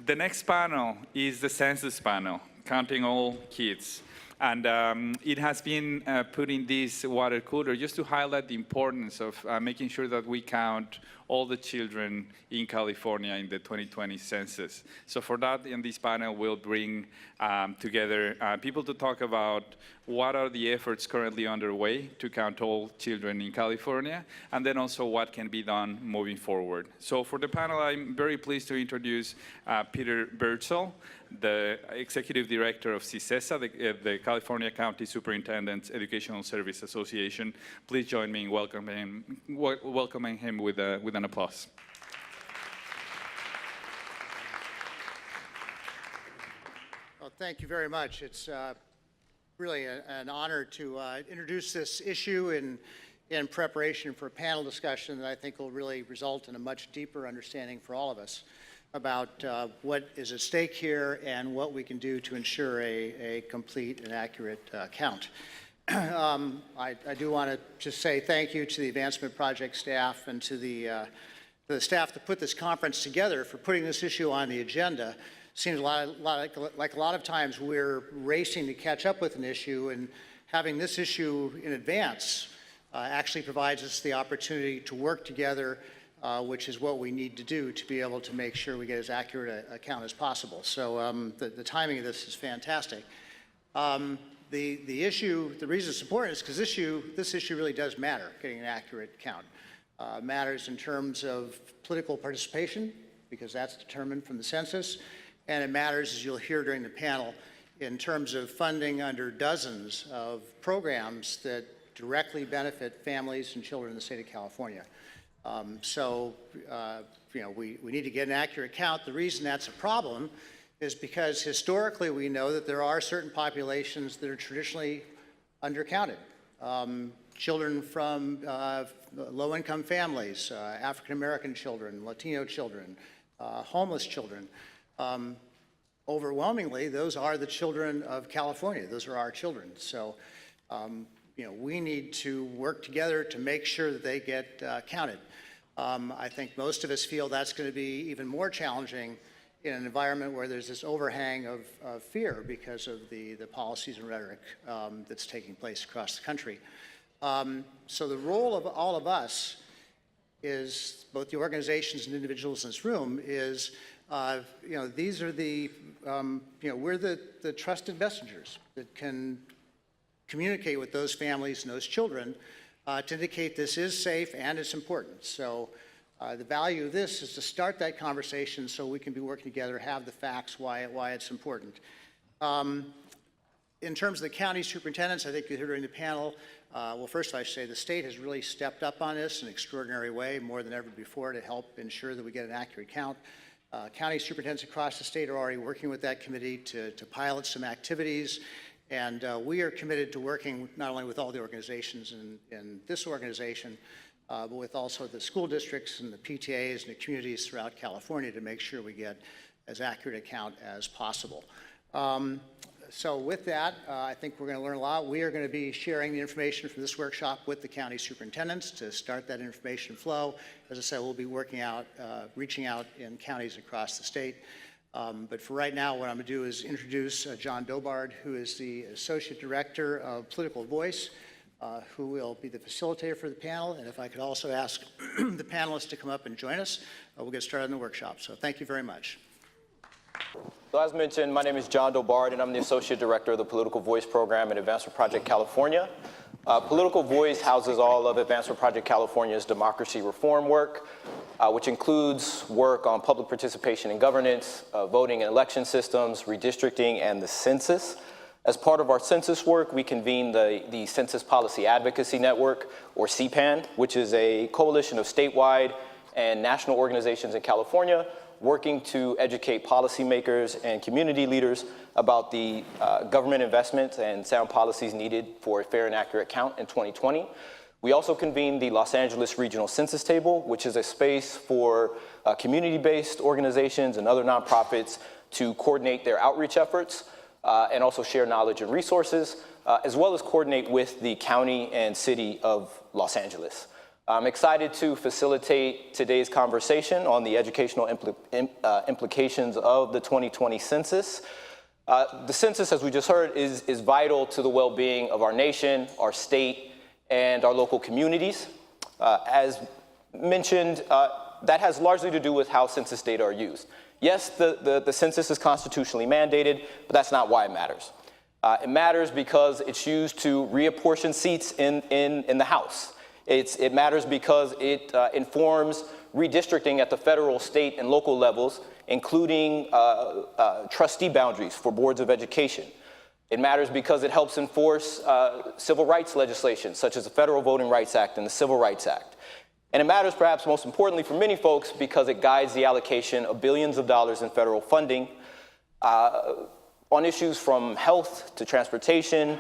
The next panel is the Census panel, Counting All Kids. And it has been put in this water cooler just to highlight the importance of making sure that we count all the children in California in the 2020 census. So for that, in this panel, we'll bring together people to talk about what are the efforts currently underway to count all children in California, and then also what can be done moving forward. So for the panel, I'm very pleased to introduce Peter Birdsall, the Executive Director of CISESA, the California County Superintendent's Educational Service Association. Please join me in welcoming him with an applause. Well, thank you very much. It's really an honor to introduce this issue in preparation for a panel discussion that I think will really result in a much deeper understanding for all of us about what is at stake here and what we can do to ensure a complete and accurate count. I do want to just say thank you to the Advancement Project staff and to the staff that put this conference together for putting this issue on the agenda. Seems like a lot of times we're racing to catch up with an issue, and having this issue in advance actually provides us the opportunity to work together, which is what we need to do to be able to make sure we get as accurate a count as possible. So the timing of this is fantastic. The issue, the reason it's important is because this issue really does matter, getting an accurate count. Matters in terms of political participation, because that's determined from the census, and it matters, as you'll hear during the panel, in terms of funding under dozens of programs that directly benefit families and children in the state of California. We need to get an accurate count. The reason that's a problem is because historically we know that there are certain populations that are traditionally undercounted. Children from low-income families, African-American children, Latino children, homeless children. Overwhelmingly, those are the children of California. Those are our children. So, we need to work together to make sure that they get counted. I think most of us feel that's going to be even more challenging in an environment where there's this overhang of fear because of the policies and rhetoric that's taking place across the country. So the role of all of us is, both the organizations and individuals in this room, is, these are the, we're the trusted messengers that can communicate with those families and those children to indicate this is safe and it's important. So the value of this is to start that conversation so we can be working together, have the facts, why it's important. In terms of the county superintendents, I think you heard during the panel, well, first I should say the state has really stepped up on this in an extraordinary way, more than ever before, to help ensure that we get an accurate count. County superintendents across the state are already working with that committee to pilot some activities, and we are committed to working not only with all the organizations in this organization, but with also the school districts and the PTAs and the communities throughout California to make sure we get as accurate a count as possible. So with that, I think we're going to learn a lot. We are going to be sharing the information from this workshop with the county superintendents to start that information flow. As I said, we'll be working out, reaching out in counties across the state. But for right now, what I'm going to do is introduce John Doe Bard, who is the Associate Director of Political Voice, who will be the facilitator for the panel. And if I could also ask the panelists to come up and join us, we'll get started on the workshop. So thank you very much. So as mentioned, my name is John Doe Bard, and I'm the Associate Director of the Political Voice Program at Advancement Project California. Political Voice houses all of Advancement Project California's democracy reform work, which includes work on public participation in governance, voting and election systems, redistricting, and the census. As part of our census work, we convene the Census Policy Advocacy Network, or CPAN, which is a coalition of statewide and national organizations in California working to educate policymakers and community leaders about the government investments and sound policies needed for a fair and accurate count in 2020. We also convened the Los Angeles Regional Census Table, which is a space for community-based organizations and other nonprofits to coordinate their outreach efforts and also share knowledge and resources, as well as coordinate with the county and city of Los Angeles. I'm excited to facilitate today's conversation on the educational implications of the 2020 census. The census, as we just heard, is vital to the well-being of our nation, our state, and our local communities. As mentioned, that has largely to do with how census data are used. Yes, the census is constitutionally mandated, but that's not why it matters. It matters because it's used to reapportion seats in the House. It matters because it informs redistricting at the federal, state, and local levels, including trustee boundaries for boards of education. It matters because it helps enforce civil rights legislation, such as the Federal Voting Rights Act and the Civil Rights Act. And it matters perhaps most importantly for many folks because it guides the allocation of billions of dollars in federal funding on issues from health to transportation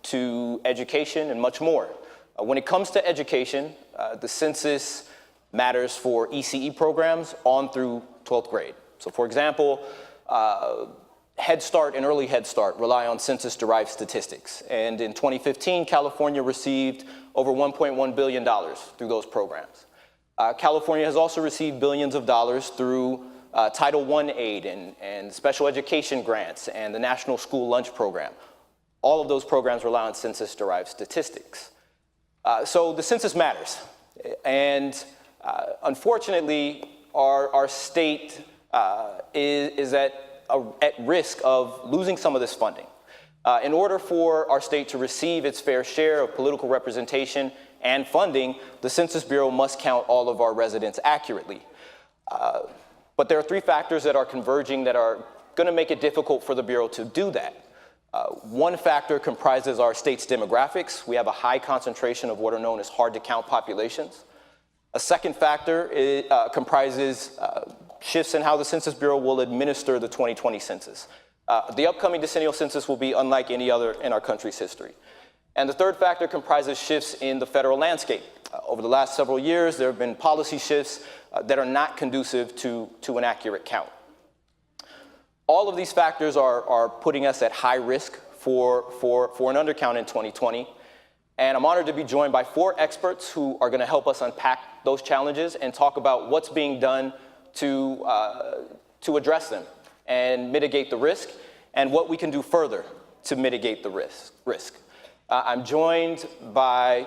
to education and much more. When it comes to education, the census matters for ECE programs on through 12th grade. So for example, Head Start and Early Head Start rely on census-derived statistics. And in 2015, California received over $1.1 billion through those programs. California has also received billions of dollars through Title I aid and special education grants and the National School Lunch Program. All of those programs rely on census-derived statistics. So the census matters. And unfortunately, our state is at risk of losing some of this funding. In order for our state to receive its fair share of political representation and funding, the Census Bureau must count all of our residents accurately. But there are three factors that are converging that are going to make it difficult for the Bureau to do that. One factor comprises our state's demographics. We have a high concentration of what are known as hard-to-count populations. A second factor comprises shifts in how the Census Bureau will administer the 2020 census. The upcoming decennial census will be unlike any other in our country's history. And the third factor comprises shifts in the federal landscape. Over the last several years, there have been policy shifts that are not conducive to an accurate count. All of these factors are putting us at high risk for an undercount in 2020. And I'm honored to be joined by 4 experts who are going to help us unpack those challenges and talk about what's being done to address them and mitigate the risk, and what we can do further to mitigate the risk. I'm joined by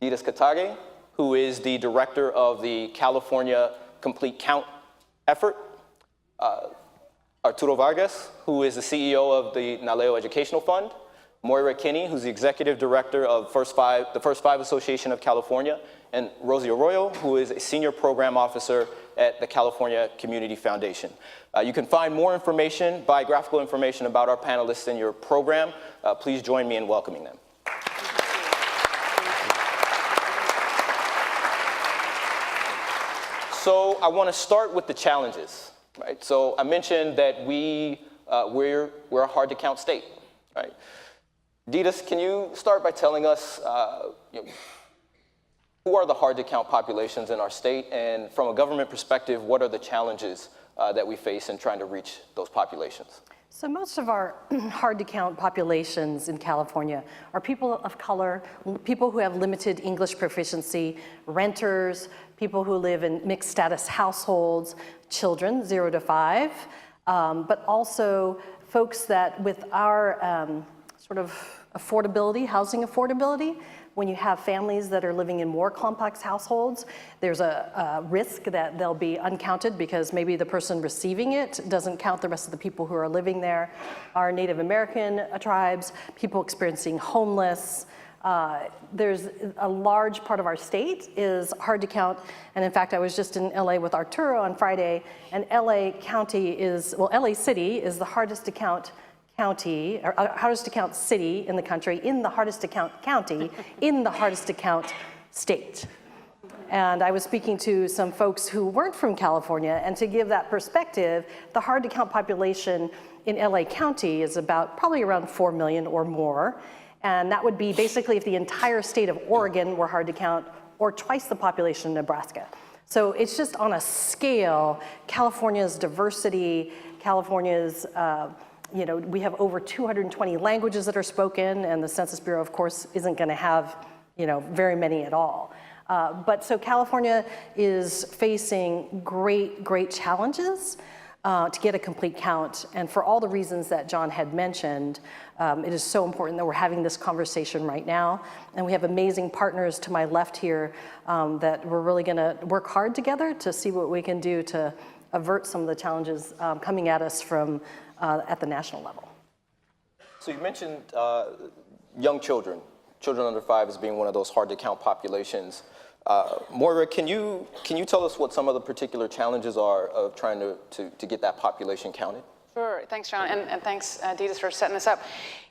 Didas Katage, who is the director of the California Complete Count effort, Arturo Vargas, who is the CEO of the Naleo Educational Fund, Moira Kinney, who's the executive director of the First Five Association of California, and Rosie Arroyo, who is a senior program officer at the California Community Foundation. You can find more information, biographical information about our panelists in your program. Please join me in welcoming them. So I want to start with the challenges, right? So I mentioned that we're a hard-to-count state, right? Didas, can you start by telling us who are the hard-to-count populations in our state, and from a government perspective, what are the challenges that we face in trying to reach those populations? So most of our hard-to-count populations in California are people of color, people who have limited English proficiency, renters, people who live in mixed-status households, children 0 to 5, but also folks that with our sort of affordability, housing affordability, when you have families that are living in more complex households, there's a risk that they'll be uncounted because maybe the person receiving it doesn't count the rest of the people who are living there. Our Native American tribes, people experiencing homeless. There's a large part of our state is hard to count. And in fact, I was just in LA with Arturo on Friday, and LA County LA City is the hardest to count county, or hardest to count city in the country, in the hardest to count county, in the hardest to count state. And I was speaking to some folks who weren't from California, and to give that perspective, the hard to count population in LA County is probably around 4 million or more. And that would be basically if the entire state of Oregon were hard to count, or twice the population of Nebraska. So it's just on a scale, California's diversity, California's we have over 220 languages that are spoken, and the Census Bureau, of course, isn't going to have very many at all. But so California is facing great challenges to get a complete count. And for all the reasons that John had mentioned, it is so important that we're having this conversation right now. And we have amazing partners to my left here that we're really gonna work hard together to see what we can do to avert some of the challenges coming at us from at the national level. So you mentioned young children under 5 as being one of those hard to count populations. Moira, can you tell us what some of the particular challenges are of trying to get that population counted? Sure, thanks, John, and thanks, Ditas, for setting this up.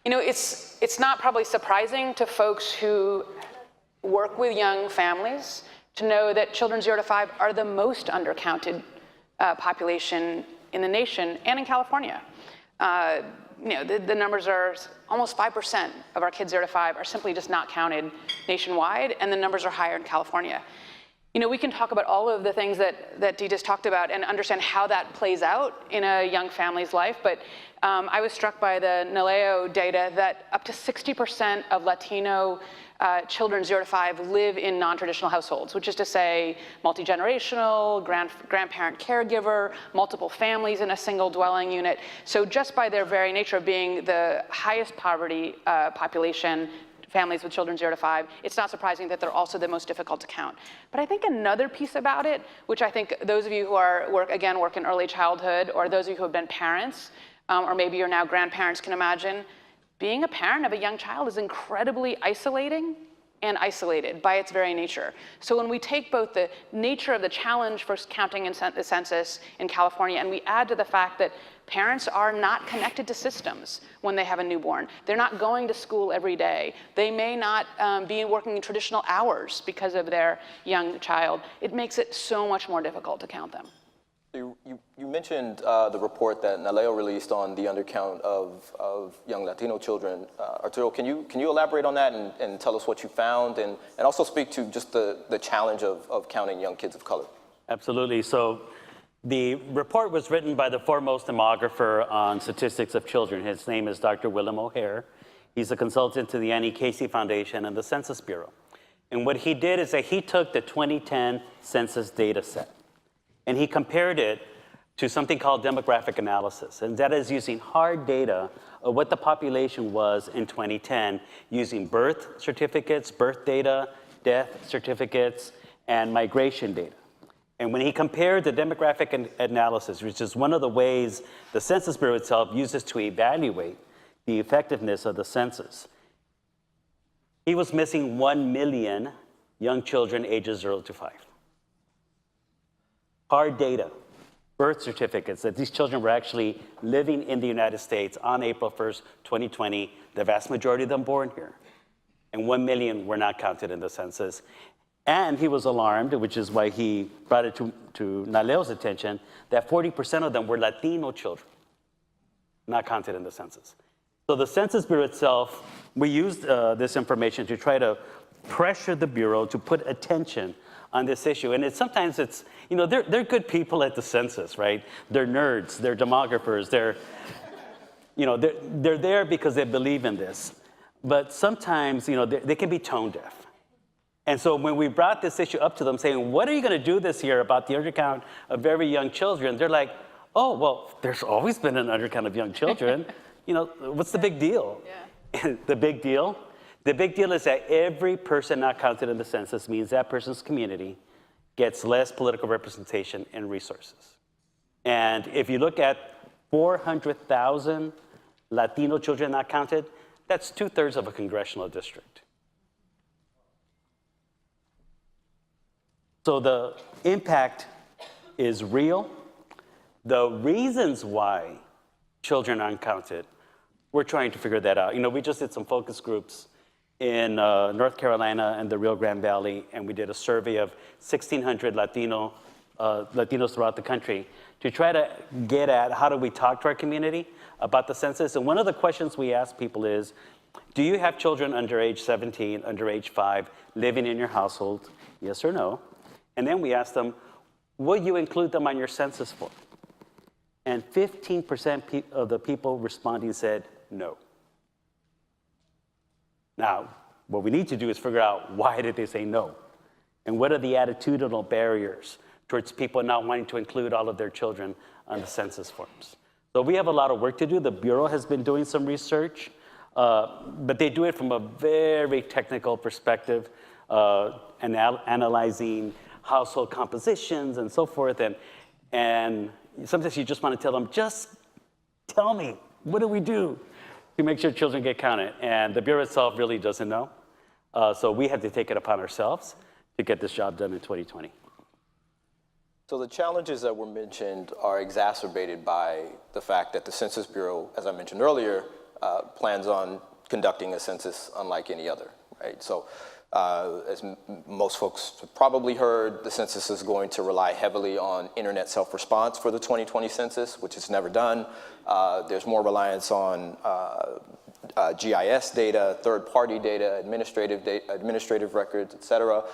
It's not probably surprising to folks who work with young families to know that children 0 to 5 are the most undercounted population in the nation and in California. The numbers are almost 5% of our kids 0 to 5 are simply just not counted nationwide, and the numbers are higher in California. We can talk about all of the things that Ditas talked about and understand how that plays out in a young family's life, but I was struck by the NALEO data that up to 60% of Latino children 0 to 5 live in non-traditional households, which is to say multi-generational, grandparent caregiver, multiple families in a single dwelling unit. So just by their very nature of being the highest poverty population, families with children 0 to 5, it's not surprising that they're also the most difficult to count. But I think another piece about it, which I think those of you who work in early childhood, or those of you who have been parents, or maybe you're now grandparents can imagine, being a parent of a young child is incredibly isolating and isolated by its very nature. So when we take both the nature of the challenge for counting in the census in California, and we add to the fact that parents are not connected to systems when they have a newborn. They're not going to school every day. They may not be working in traditional hours because of their young child. It makes it so much more difficult to count them. You mentioned the report that NALEO released on the undercount of young Latino children. Arturo, can you elaborate on that and tell us what you found and also speak to just the challenge of counting young kids of color? Absolutely. So the report was written by the foremost demographer on statistics of children. His name is Dr. Willem O'Hare. He's a consultant to the Annie Casey Foundation and the Census Bureau. And what he did is that he took the 2010 census data set and he compared it to something called demographic analysis. And that is using hard data of what the population was in 2010 using birth certificates, birth data, death certificates, and migration data. And when he compared the demographic analysis, which is one of the ways the Census Bureau itself uses to evaluate the effectiveness of the census, he was missing 1 million young children ages 0 to 5. Hard data, birth certificates, that these children were actually living in the United States on April 1st, 2020, the vast majority of them born here. And 1 million were not counted in the census. And he was alarmed, which is why he brought it to NALEO's attention, that 40% of them were Latino children, not counted in the census. So the Census Bureau itself, we used this information to try to pressure the Bureau to put attention on this issue. And sometimes it's, they're good people at the census, right? They're nerds, they're demographers, they're there because they believe in this. But sometimes, they can be tone deaf. And so when we brought this issue up to them saying, what are you going to do this year about the undercount of very young children? They're like, oh, well, there's always been an undercount of young children. What's the big deal? Yeah. The big deal is that every person not counted in the census means that person's community gets less political representation and resources. And if you look at 400,000 Latino children not counted, that's 2/3 of a congressional district. So the impact is real. The reasons why children aren't counted, we're trying to figure that out. We just did some focus groups in North Carolina and the Rio Grande Valley, and we did a survey of 1,600 Latinos throughout the country to try to get at how do we talk to our community about the census. And one of the questions we ask people is, do you have children under age 17, under age 5, living in your household? Yes or no? And then we ask them, will you include them on your census form? And 15% of the people responding said no. Now, What we need to do is figure out why did they say no? And what are the attitudinal barriers towards people not wanting to include all of their children on the census forms? So we have a lot of work to do. The Bureau has been doing some research, but they do it from a very technical perspective, analyzing household compositions and so forth. And sometimes you just want to tell them, just tell me, what do we do to make sure children get counted? And the Bureau itself really doesn't know. So we have to take it upon ourselves to get this job done in 2020. So the challenges that were mentioned are exacerbated by the fact that the Census Bureau, as I mentioned earlier, plans on conducting a census unlike any other, right? So as most folks have probably heard, the census is going to rely heavily on internet self-response for the 2020 census, which is never done. There's more reliance on GIS data, third-party data, administrative records, et cetera.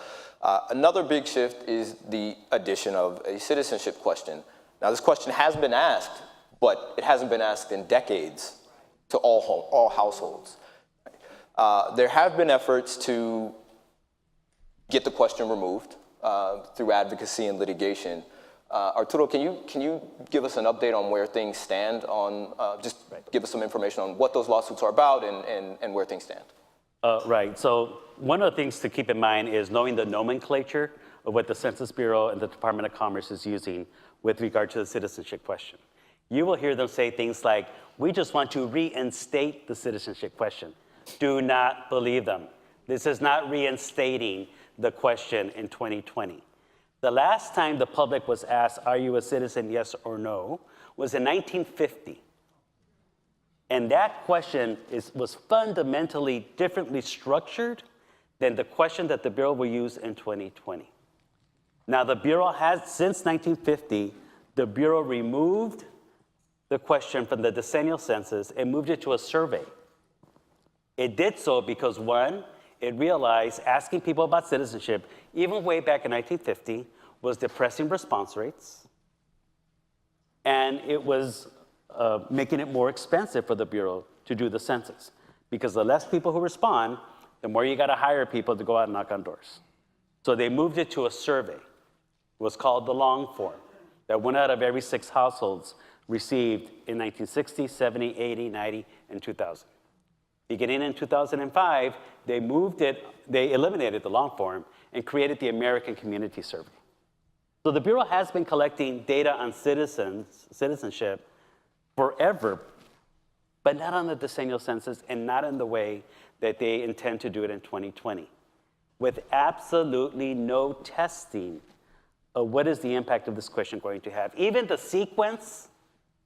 Another big shift is the addition of a citizenship question. Now, this question has been asked, but it hasn't been asked in decades to all households. There have been efforts to get the question removed through advocacy and litigation. Arturo, can you give us an update on where things stand on, give us some information on what those lawsuits are about and where things stand? Right, so one of the things to keep in mind is knowing the nomenclature of what the Census Bureau and the Department of Commerce is using with regard to the citizenship question. You will hear them say things like, we just want to reinstate the citizenship question. Do not believe them. This is not reinstating the question in 2020. The last time the public was asked, are you a citizen, yes or no, was in 1950. And that question was fundamentally differently structured than the question that the Bureau will use in 2020. Now, the Bureau has, since 1950, the Bureau removed the question from the decennial census and moved it to a survey. It did so because, one, it realized asking people about citizenship, even way back in 1950, was depressing response rates, and it was making it more expensive for the Bureau to do the census, because the less people who respond, the more you got to hire people to go out and knock on doors. So they moved it to a survey. It was called the long form, that 1 out of every 6 households received in 1960, 70, 80, 90, and 2000. Beginning in 2005, they eliminated the long form and created the American Community Survey. So the Bureau has been collecting data on citizenship forever, but not on the decennial census and not in the way that they intend to do it in 2020, with absolutely no testing of what is the impact of this question going to have. Even the sequence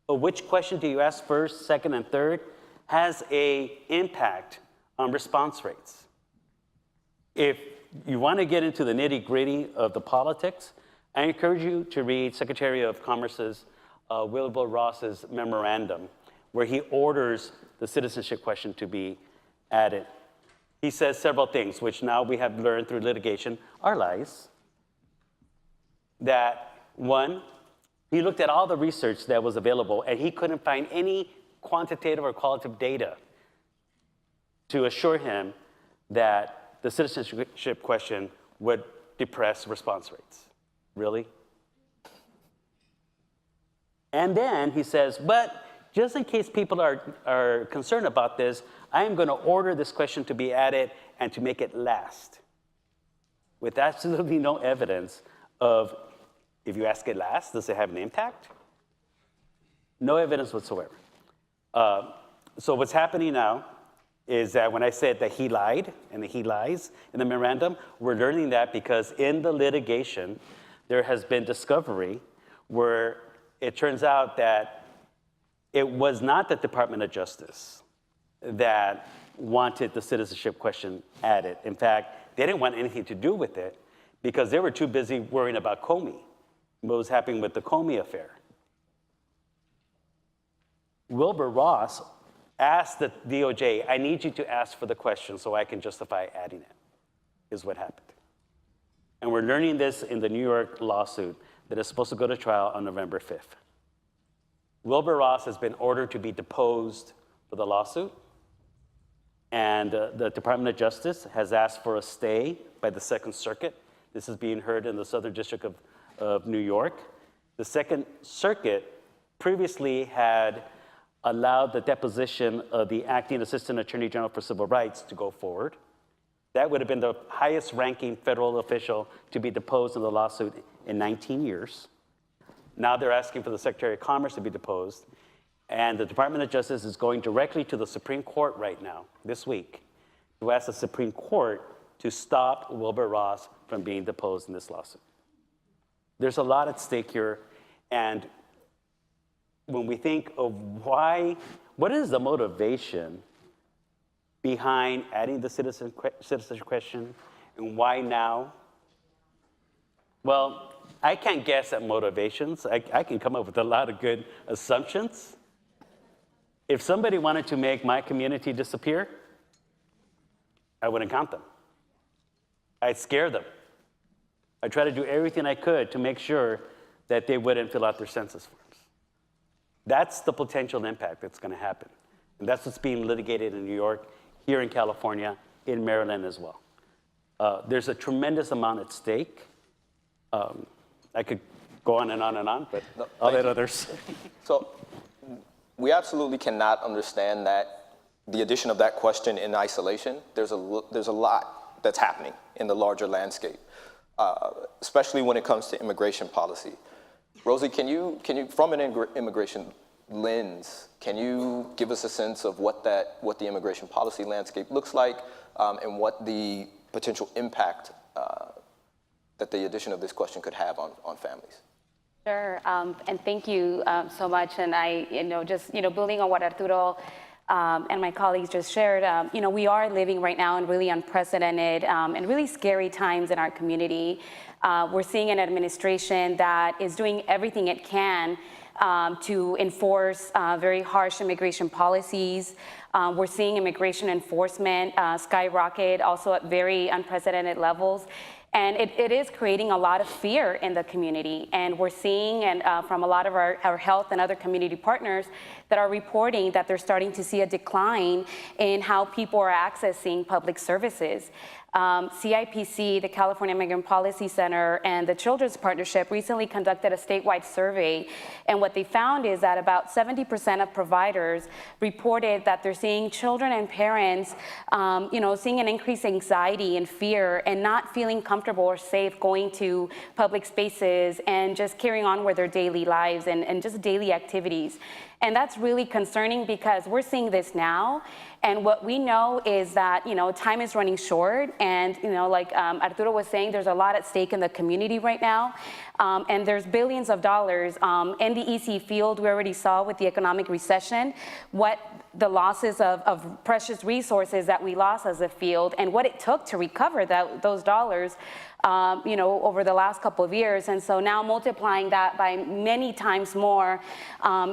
of which question do you ask first, second, and third has an impact on response rates. If you want to get into the nitty-gritty of the politics, I encourage you to read Secretary of Commerce's Wilbur Ross's memorandum, where he orders the citizenship question to be added. He says several things, which now we have learned through litigation are lies. That, one, he looked at all the research that was available, and he couldn't find any quantitative or qualitative data to assure him that the citizenship question would depress response rates. Really? And then he says, but just in case people are concerned about this, I am going to order this question to be added and to make it last, with absolutely no evidence of, if you ask it last, does it have an impact? No evidence whatsoever. So what's happening now is that when I said that he lied and that he lies in the memorandum, we're learning that because in the litigation, there has been discovery where it turns out that it was not the Department of Justice that wanted the citizenship question added. In fact, they didn't want anything to do with it because they were too busy worrying about Comey, what was happening with the Comey affair. Wilbur Ross asked the DOJ, I need you to ask for the question so I can justify adding it, is what happened. And we're learning this in the New York lawsuit that is supposed to go to trial on November 5th. Wilbur Ross has been ordered to be deposed for the lawsuit. And the Department of Justice has asked for a stay by the Second Circuit. This is being heard in the Southern District of New York. The Second Circuit previously had allowed the deposition of the acting Assistant Attorney General for Civil Rights to go forward. That would have been the highest ranking federal official to be deposed in the lawsuit in 19 years. Now they're asking for the Secretary of Commerce to be deposed. And the Department of Justice is going directly to the Supreme Court right now, this week, to ask the Supreme Court to stop Wilbur Ross from being deposed in this lawsuit. There's a lot at stake here. And when we think of what is the motivation behind adding the citizenship question, and why now? Well, I can't guess at motivations. I can come up with a lot of good assumptions. If somebody wanted to make my community disappear, I wouldn't count them. I'd scare them. I'd try to do everything I could to make sure that they wouldn't fill out their census forms. That's the potential impact that's going to happen. And that's what's being litigated in New York, here in California, in Maryland as well. There's a tremendous amount at stake. I could go on and on and on, but I'll let others. So we absolutely cannot understand that the addition of that question in isolation. There's a lot that's happening in the larger landscape, especially when it comes to immigration policy. Rosie, can you, from an immigration lens, can you give us a sense of what the immigration policy landscape looks like, and what the potential impact that the addition of this question could have on families? Sure, and thank you so much. And I, just, building on what Arturo and my colleagues just shared, we are living right now in really unprecedented and really scary times in our community. We're seeing an administration that is doing everything it can to enforce very harsh immigration policies. We're seeing immigration enforcement skyrocket also at very unprecedented levels. And it is creating a lot of fear in the community. And we're seeing, and from a lot of our health and other community partners that are reporting that they're starting to see a decline in how people are accessing public services. CIPC, the California Immigrant Policy Center, and the Children's Partnership recently conducted a statewide survey. And what they found is that about 70% of providers reported that they're seeing children and parents, seeing an increased anxiety and fear and not feeling comfortable or safe going to public spaces and just carrying on with their daily lives and just daily activities. And that's really concerning because we're seeing this now. And what we know is that, time is running short. And, like Arturo was saying, there's a lot at stake in the community right now. And there's billions of dollars in the EC field. We already saw with the economic recession what the losses of precious resources that we lost as a field and what it took to recover those dollars over the last couple of years. And so now multiplying that by many times more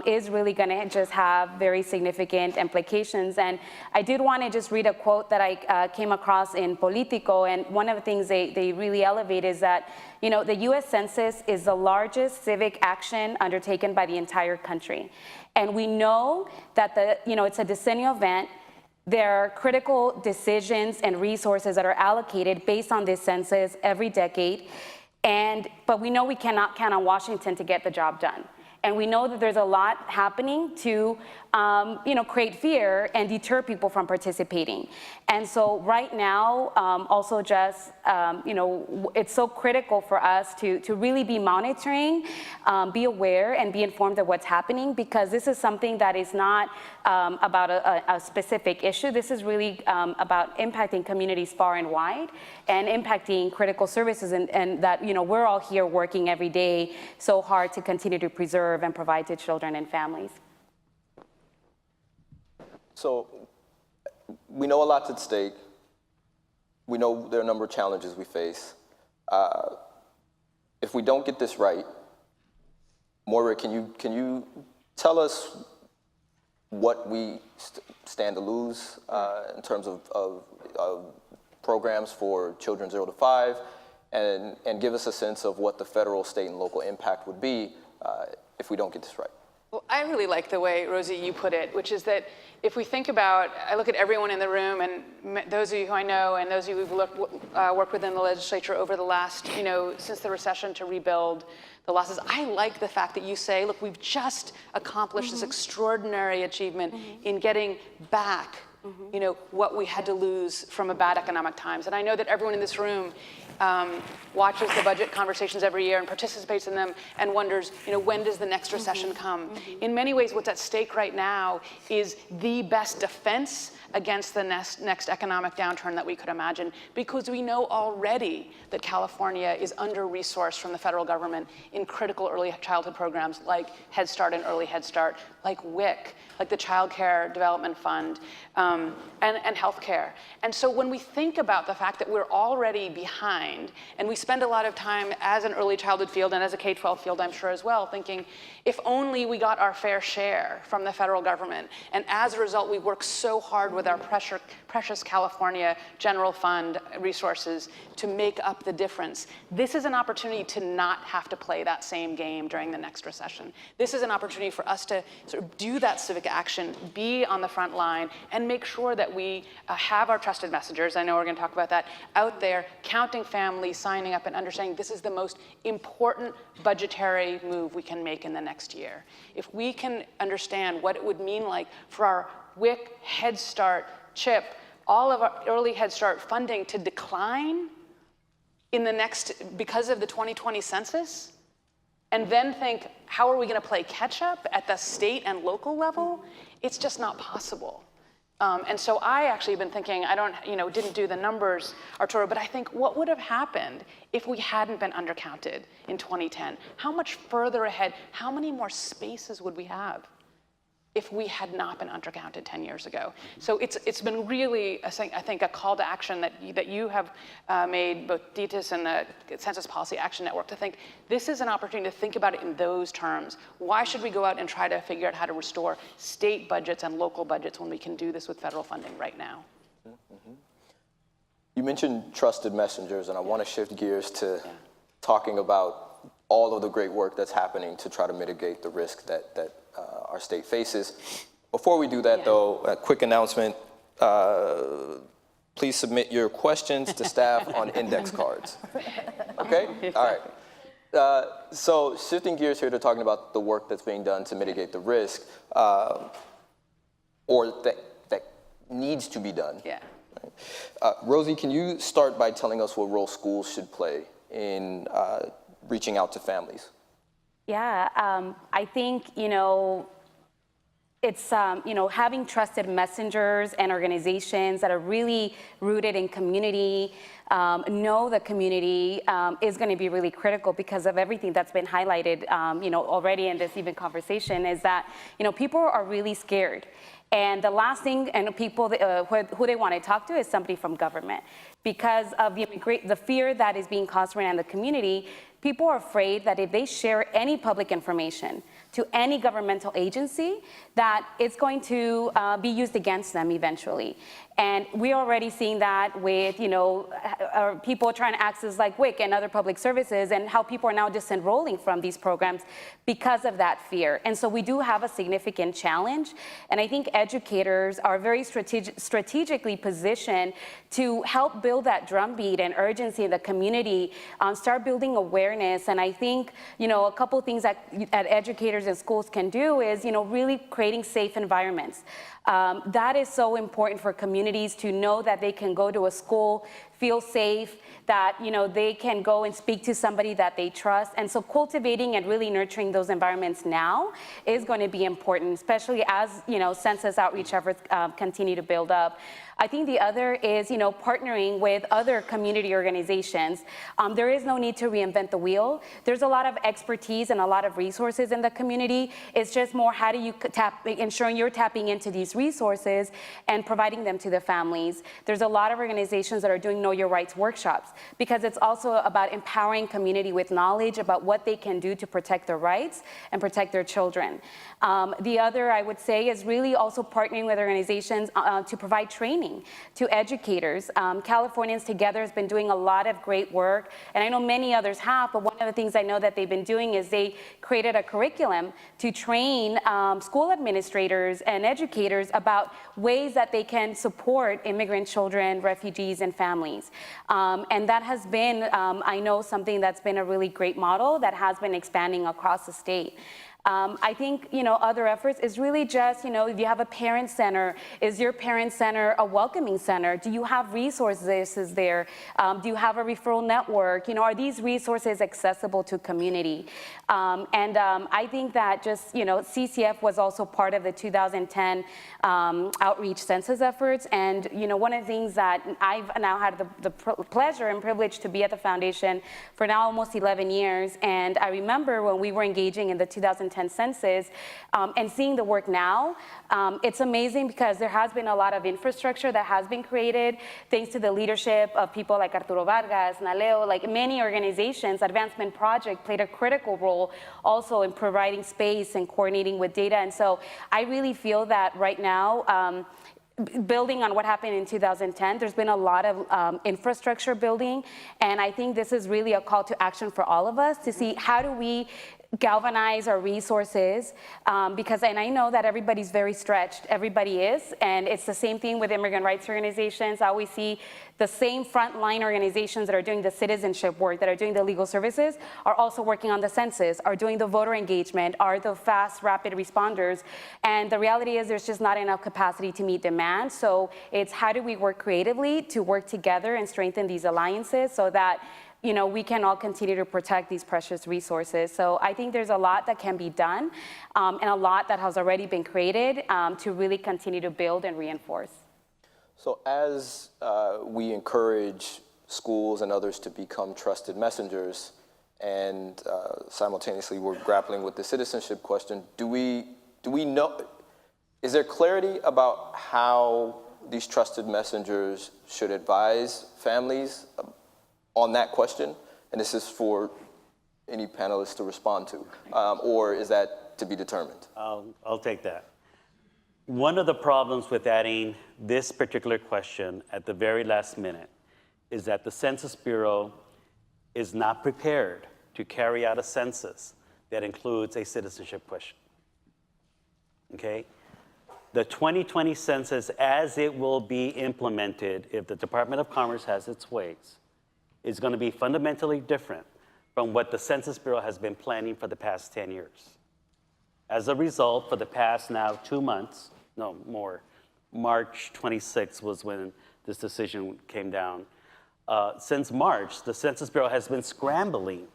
is really going to just have very significant implications. And I did want to just read a quote that I came across in Politico. And one of the things they really elevate is that, the U.S. Census is the largest civic action undertaken by the entire country. And we know that it's a decennial event. There are critical decisions and resources that are allocated based on this census every decade. But we know we cannot count on Washington to get the job done. And we know that there's a lot happening to, create fear and deter people from participating. And so right now, also just, it's so critical for us to really be monitoring, be aware, and be informed of what's happening, because this is something that is not about a specific issue. This is really about impacting communities far and wide and impacting critical services, and that, we're all here working every day so hard to continue to preserve and provide to children and families. So we know a lot's at stake. We know there are a number of challenges we face. If we don't get this right, Moira, can you tell us what we stand to lose in terms of programs for children 0 to 5, and give us a sense of what the federal, state, and local impact would be if we don't get this right? Well, I really like the way, Rosie, you put it, which is that if we think about, I look at everyone in the room and those of you who I know and those of you who've worked within the legislature over the last, since the recession to rebuild the losses. I like the fact that you say, look, we've just accomplished this extraordinary achievement in getting back, what we had to lose from a bad economic times. And I know that everyone in this room watches the budget conversations every year and participates in them and wonders, when does the next recession come? In many ways, what's at stake right now is the best defense against the next economic downturn that we could imagine, because we know already that California is under-resourced from the federal government in critical early childhood programs like Head Start and Early Head Start, like WIC, like the Child Care Development Fund, and healthcare. And so when we think about the fact that we're already behind, and we spend a lot of time as an early childhood field and as a K-12 field, I'm sure as well, thinking if only we got our fair share from the federal government, and as a result, we work so hard with our precious California General Fund resources to make up the difference. This is an opportunity to not have to play that same game during the next recession. This is an opportunity for us to sort of do that civic action, be on the front line, and make sure that we have our trusted messengers, I know we're going to talk about that, out there counting families, signing up, and understanding this is the most important budgetary move we can make in the next year. If we can understand what it would mean like for our WIC, Head Start, CHIP, all of our early Head Start funding to decline in the next, because of the 2020 census, and then think, how are we going to play catch up at the state and local level? It's just not possible. And so I actually have been thinking, didn't do the numbers, Arturo, but I think what would have happened if we hadn't been undercounted in 2010? How much further ahead, how many more spaces would we have if we had not been undercounted 10 years ago? So it's been really, I think, a call to action that you have made, both DTIS and the Census Policy Action Network, to think this is an opportunity to think about it in those terms. Why should we go out and try to figure out how to restore state budgets and local budgets when we can do this with federal funding right now? You mentioned trusted messengers, and I want to shift gears to talking about all of the great work that's happening to try to mitigate the risk that our state faces. Before we do that, though, a quick announcement. Please submit your questions to staff on index cards. Okay? All right. So shifting gears here to talking about the work that's being done to mitigate the risk, or that needs to be done. Yeah. Right. Rosie, can you start by telling us what role schools should play in reaching out to families? Yeah, I think, it's, having trusted messengers and organizations that are really rooted in community, know the community is going to be really critical because of everything that's been highlighted, already in this even conversation, is that, people are really scared. And the last thing, and people who they want to talk to is somebody from government. Because of the fear that is being caused right now in the community, people are afraid that if they share any public information to any governmental agency, that it's going to be used against them eventually. And we're already seeing that with, people trying to access like WIC and other public services, and how people are now disenrolling from these programs because of that fear. And so we do have a significant challenge. And I think educators are very strategically positioned to help build that drumbeat and urgency in the community, start building awareness. And I think, a couple things that educators and schools can do is, really creating safe environments. That is so important for communities to know that they can go to a school, feel safe, that they can go and speak to somebody that they trust. And so cultivating and really nurturing those environments now is going to be important, especially as census outreach efforts continue to build up. I think the other is, partnering with other community organizations. There is no need to reinvent the wheel. There's a lot of expertise and a lot of resources in the community. It's just more, how do you ensuring you're tapping into these resources and providing them to the families. There's a lot of organizations that are doing Know Your Rights workshops, because it's also about empowering community with knowledge about what they can do to protect their rights and protect their children. The other, I would say, is really also partnering with organizations to provide training. training to educators. Californians Together has been doing a lot of great work, and I know many others have, but one of the things I know that they've been doing is they created a curriculum to train school administrators and educators about ways that they can support immigrant children, refugees, and families. And that has been, I know, something that's been a really great model that has been expanding across the state. I think, other efforts is really just, if you have a parent center, is your parent center a welcoming center? Do you have resources there? Do you have a referral network? Are these resources accessible to community? I think that just, CCF was also part of the 2010 outreach census efforts. And, one of the things that I've now had the pleasure and privilege to be at the foundation for now almost 11 years. And I remember when we were engaging in the 2010 census and seeing the work now, it's amazing because there has been a lot of infrastructure that has been created thanks to the leadership of people like Arturo Vargas, Naleo, like many organizations. Advancement Project played a critical role also in providing space and coordinating with data. And so I really feel that right now, building on what happened in 2010, there's been a lot of infrastructure building, and I think this is really a call to action for all of us to see how do we galvanize our resources, and I know that everybody's very stretched, everybody is, and it's the same thing with immigrant rights organizations. I always see the same frontline organizations that are doing the citizenship work, that are doing the legal services, are also working on the census, are doing the voter engagement, are the fast, rapid responders, and the reality is there's just not enough capacity to meet demand, so it's how do we work creatively to work together and strengthen these alliances so that we can all continue to protect these precious resources. So I think there's a lot that can be done and a lot that has already been created to really continue to build and reinforce. So as we encourage schools and others to become trusted messengers and simultaneously we're grappling with the citizenship question, do we know, is there clarity about how these trusted messengers should advise families on that question? And this is for any panelists to respond to, or is that to be determined? I'll take that. One of the problems with adding this particular question at the very last minute is that the Census Bureau is not prepared to carry out a census that includes a citizenship question. Okay? The 2020 census, as it will be implemented, if the Department of Commerce has its ways, is going to be fundamentally different from what the Census Bureau has been planning for the past 10 years. As a result, for the past now 2 months, no more, March 26th was when this decision came down. Since March, the Census Bureau has been scrambling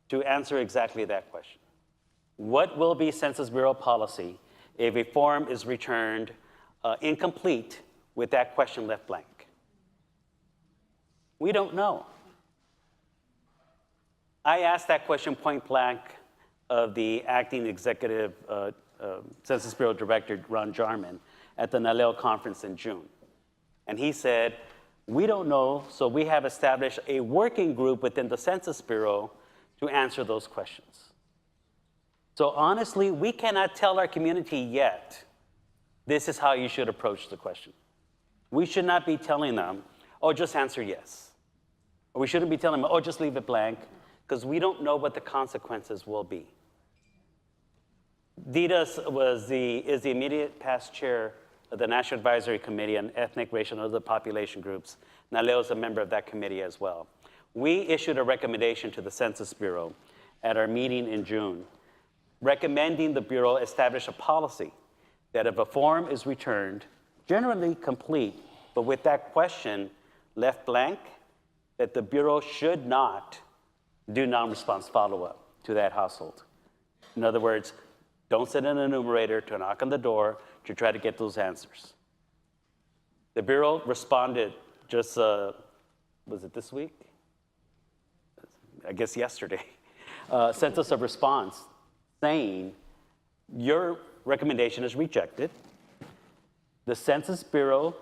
to answer exactly that question. What will be Census Bureau policy if a form is returned incomplete with that question left blank? We don't know. I asked that question point blank of the acting executive Census Bureau Director, Ron Jarman, at the NALEO conference in June. And he said, we don't know, so we have established a working group within the Census Bureau to answer those questions. So honestly, we cannot tell our community yet, this is how you should approach the question. We should not be telling them, oh, just answer yes. Or we shouldn't be telling them, oh, just leave it blank, because we don't know what the consequences will be. Dita is the immediate past chair of the National Advisory Committee on Ethnic, Racial, and Other Population Groups. Naleo is a member of that committee as well. We issued a recommendation to the Census Bureau at our meeting in June, recommending the Bureau establish a policy that if a form is returned, generally complete, but with that question left blank, that the Bureau should not do non-response follow-up to that household. In other words, don't send an enumerator to knock on the door to try to get those answers. The Bureau responded just, was it this week? I guess yesterday. Sent us a response saying, your recommendation is rejected. The Census Bureau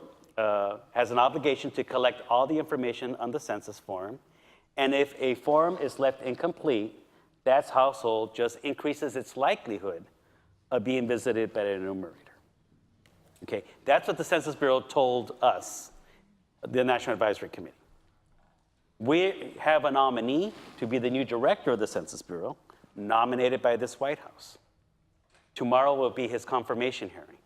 has an obligation to collect all the information on the census form. And if a form is left incomplete, that household just increases its likelihood of being visited by an enumerator. Okay, that's what the Census Bureau told us, the National Advisory Committee. We have a nominee to be the new director of the Census Bureau, nominated by this White House. Tomorrow will be his confirmation hearing.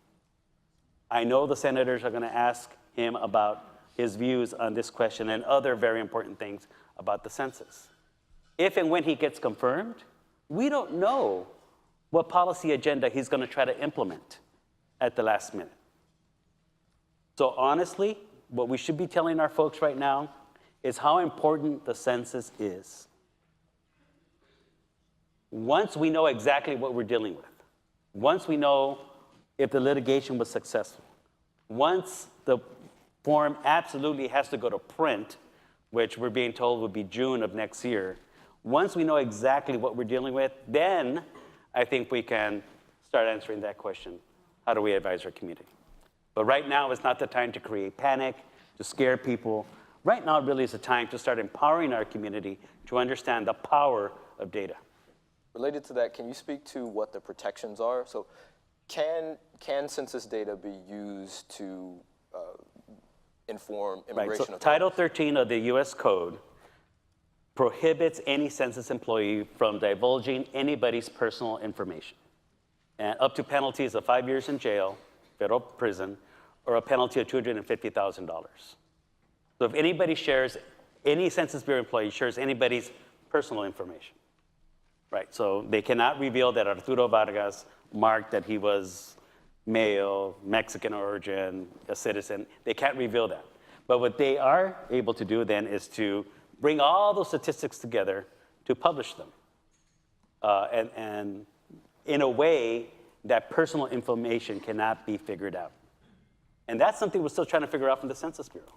I know the senators are going to ask him about his views on this question and other very important things about the census. If and when he gets confirmed, we don't know what policy agenda he's going to try to implement at the last minute. So honestly, what we should be telling our folks right now is how important the census is. Once we know exactly what we're dealing with, once we know if the litigation was successful, once the form absolutely has to go to print, which we're being told will be June of next year, once we know exactly what we're dealing with, then I think we can start answering that question. How do we advise our community? But right now is not the time to create panic, to scare people. Right now really is the time to start empowering our community to understand the power of data. Related to that, can you speak to what the protections are? So can census data be used to inform immigration So authorities? Title 13 of the US Code prohibits any census employee from divulging anybody's personal information, and up to penalties of 5 years in jail, federal prison, or a penalty of $250,000. So if anybody shares, any Census Bureau employee shares anybody's personal information, right? So they cannot reveal that Arturo Vargas marked that he was male, Mexican origin, a citizen. They can't reveal that. But what they are able to do then is to bring all those statistics together to publish them. And in a way that personal information cannot be figured out. And that's something we're still trying to figure out from the Census Bureau.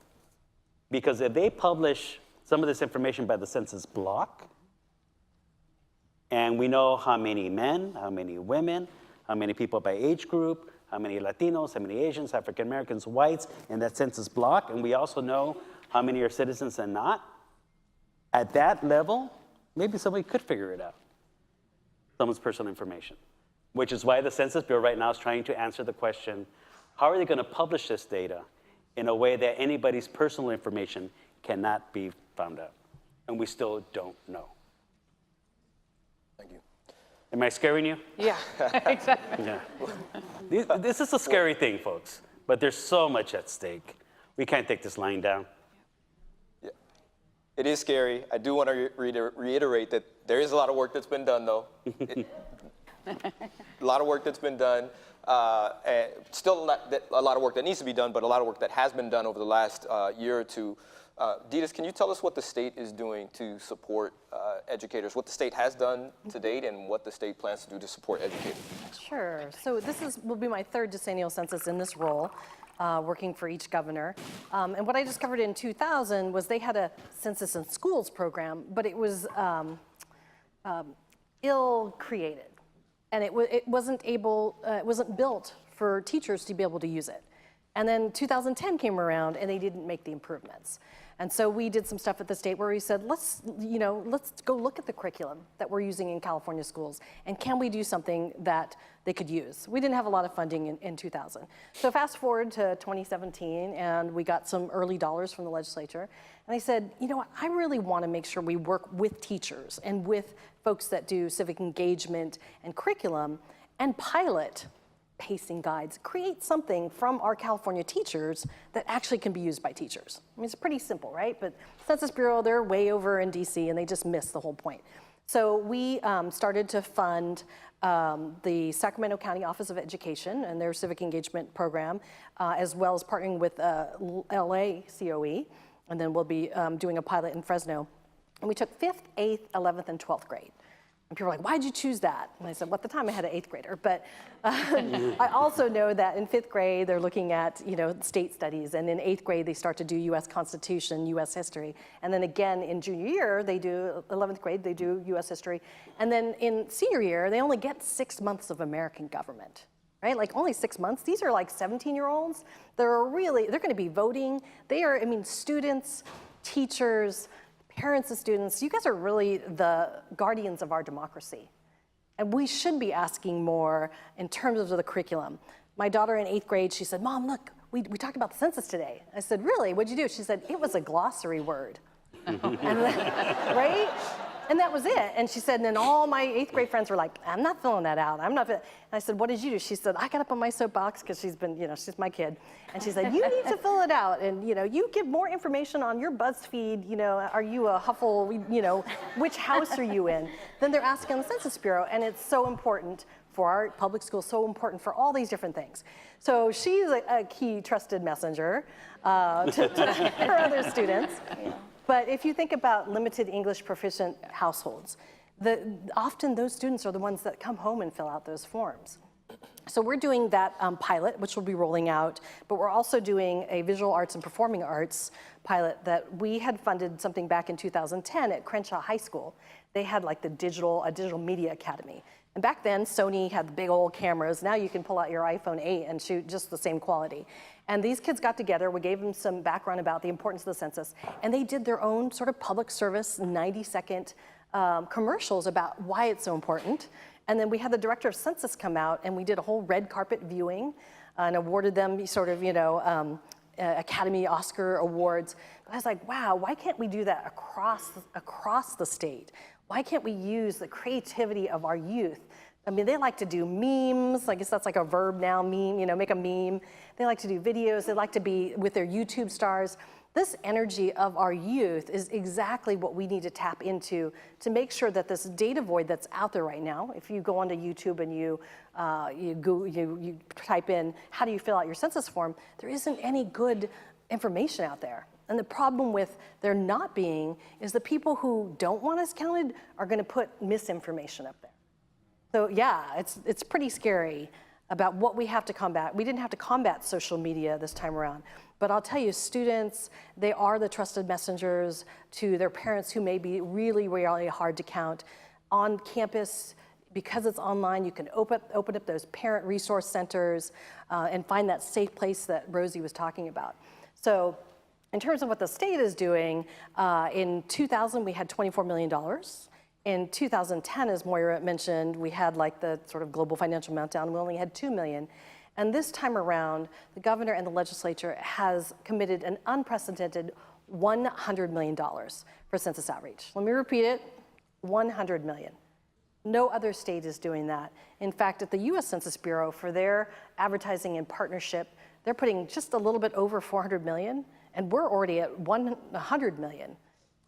Because if they publish some of this information by the census block, and we know how many men, how many women, how many people by age group, how many Latinos, how many Asians, African Americans, whites in that census block, and we also know how many are citizens and not, at that level, maybe somebody could figure it out, someone's personal information, which is why the Census Bureau right now is trying to answer the question, how are they going to publish this data in a way that anybody's personal information cannot be found out? And we still don't know. Thank you. Am I scaring you? Yeah, exactly. Yeah. This is a scary thing, folks, but there's so much at stake. We can't take this lying down. Yeah. It is scary. I do want to reiterate that there is a lot of work that's been done, though. A lot of work that's been done. And still a lot of work that needs to be done, but a lot of work that has been done over the last year or two. Ditas, can you tell us what the state is doing to support educators, what the state has done to date, and what the state plans to do to support educators? Sure. So this will be my third decennial census in this role, working for each governor. And what I discovered in 2000 was they had a census in schools program, but it was ill-created. And it wasn't built for teachers to be able to use it. And then 2010 came around and they didn't make the improvements. And so we did some stuff at the state where we said, let's go look at the curriculum that we're using in California schools, and can we do something that they could use? We didn't have a lot of funding in 2000. So fast forward to 2017, and we got some early dollars from the legislature. And I said, you know what, I really want to make sure we work with teachers and with folks that do civic engagement and curriculum and pilot pacing guides, create something from our California teachers that actually can be used by teachers. I mean, it's pretty simple, right? But Census Bureau, they're way over in DC and they just miss the whole point. So we started to fund the Sacramento County Office of Education and their civic engagement program, as well as partnering with LA COE, and then we'll be doing a pilot in Fresno. And we took 5th, 8th, 11th, and 12th grade. And people were like, why'd you choose that? And I said, well, at the time I had an 8th grader, but I also know that in 5th grade, they're looking at, state studies, and in 8th grade, they start to do US Constitution, US history. And then again, in junior year, 11th grade, they do US history. And then in senior year, they only get 6 months of American government, right? Like only 6 months. These are like 17-year-olds. They're gonna be voting. They are, students, teachers, parents of students, you guys are really the guardians of our democracy. And we should be asking more in terms of the curriculum. My daughter in 8th grade, she said, Mom, look, we talked about the census today. I said, really, what'd you do? She said, it was a glossary word. And right? And that was it. And she said, and then all my 8th grade friends were like, I'm not filling that out. And I said, what did you do? She said, I got up on my soapbox because she's been, she's my kid. And she said, you need to fill it out. And, you give more information on your BuzzFeed, are you a Huffle, which house are you in? Then they're asking the Census Bureau. And it's so important for our public schools, so important for all these different things. So she's a key trusted messenger to her other students. Yeah. But if you think about limited English proficient households, often those students are the ones that come home and fill out those forms. So we're doing that pilot, which we'll be rolling out, but we're also doing a visual arts and performing arts pilot that we had funded something back in 2010 at Crenshaw High School. They had like a digital media academy. And back then, Sony had the big old cameras. Now you can pull out your iPhone 8 and shoot just the same quality. And these kids got together, we gave them some background about the importance of the census, and they did their own sort of public service 90-second commercials about why it's so important. And then we had the director of census come out, and we did a whole red carpet viewing and awarded them sort of, Academy Oscar awards. But I was like, wow, why can't we do that across the state? Why can't we use the creativity of our youth? I mean, they like to do memes. I guess that's like a verb now, meme, make a meme. They like to do videos. They like to be with their YouTube stars. This energy of our youth is exactly what we need to tap into to make sure that this data void that's out there right now, if you go onto YouTube and you type in, how do you fill out your census form, there isn't any good information out there. And the problem with there not being is the people who don't want us counted are going to put misinformation up there. So yeah, it's pretty scary about what we have to combat. We didn't have to combat social media this time around, but I'll tell you, students, they are the trusted messengers to their parents who may be really, really hard to count. On campus, because it's online, you can open up those parent resource centers and find that safe place that Rosie was talking about. So in terms of what the state is doing, in 2000, we had $24 million. In 2010, as Moira mentioned, we had like the sort of global financial meltdown. We only had $2 million. And this time around, the governor and the legislature has committed an unprecedented $100 million for census outreach. Let me repeat it, $100 million. No other state is doing that. In fact, at the US Census Bureau, for their advertising and partnership, they're putting just a little bit over $400 million, and we're already at $100 million.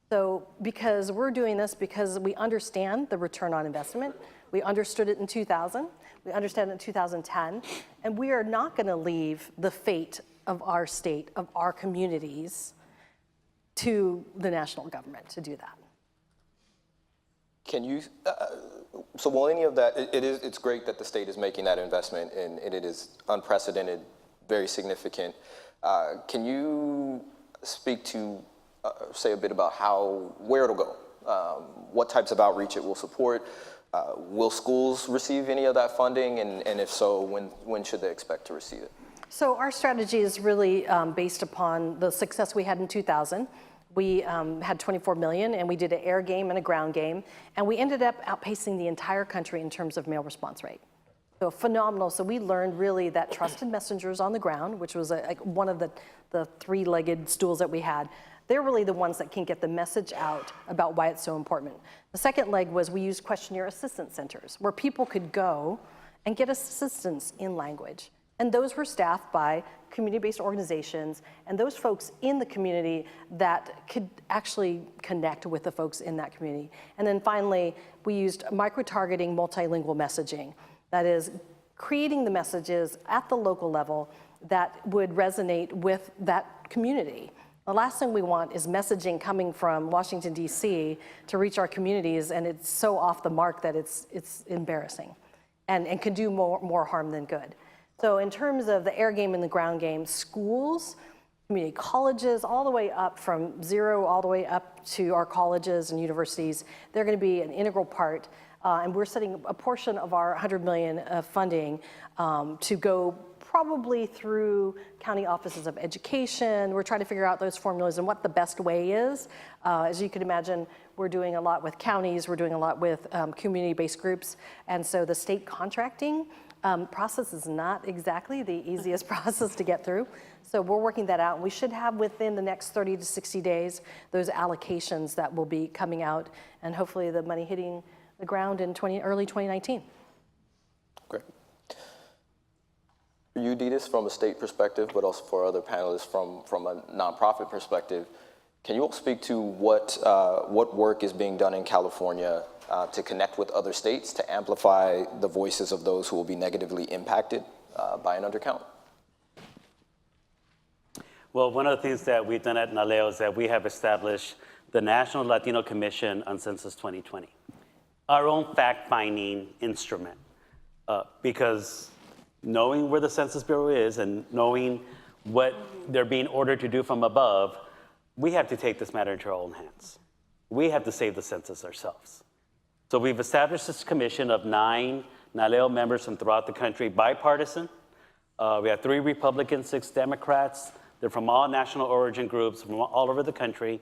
So because we're doing this because we understand the return on investment, we understood it in 2000, we understand it in 2010, and we are not going to leave the fate of our state, of our communities, to the national government to do that. Can you, so will any of that, it's great that the state is making that investment, and it is unprecedented, very significant. Can you speak to, say a bit about where it'll go, what types of outreach it will support? Will schools receive any of that funding? And if so, when should they expect to receive it? So our strategy is really based upon the success we had in 2000. We had 24 million, and we did an air game and a ground game, and we ended up outpacing the entire country in terms of mail response rate. So phenomenal. So we learned really that trusted messengers on the ground, which was one of the three-legged stools that we had, they're really the ones that can get the message out about why it's so important. The second leg was we used questionnaire assistance centers where people could go and get assistance in language. And those were staffed by community-based organizations and those folks in the community that could actually connect with the folks in that community. And then finally, we used micro-targeting multilingual messaging. That is, creating the messages at the local level that would resonate with that community. The last thing we want is messaging coming from Washington, D.C. to reach our communities, and it's so off the mark that it's embarrassing and can do more harm than good. So in terms of the air game and the ground game, schools, community colleges, all the way up from zero all the way up to our colleges and universities, they're going to be an integral part. And we're setting a portion of our $100 million of funding to go probably through county offices of education. We're trying to figure out those formulas and what the best way is. As you can imagine, we're doing a lot with counties, we're doing a lot with community-based groups, and so the state contracting Process is not exactly the easiest process to get through. So we're working that out. We should have within the next 30 to 60 days those allocations that will be coming out, and hopefully the money hitting the ground in early 2019. Great. For you, Ditas, from a state perspective, but also for other panelists from a nonprofit perspective, can you all speak to what work is being done in California to connect with other states to amplify the voices of those who will be negatively impacted by an undercount? Well, one of the things that we've done at NALEO is that we have established the National Latino Commission on Census 2020, our own fact-finding instrument, because knowing where the Census Bureau is and knowing what they're being ordered to do from above, we have to take this matter into our own hands. We have to save the census ourselves. So we've established this commission of 9 NALEO members from throughout the country, bipartisan. We have 3 Republicans, 6 Democrats. They're from all national origin groups from all over the country.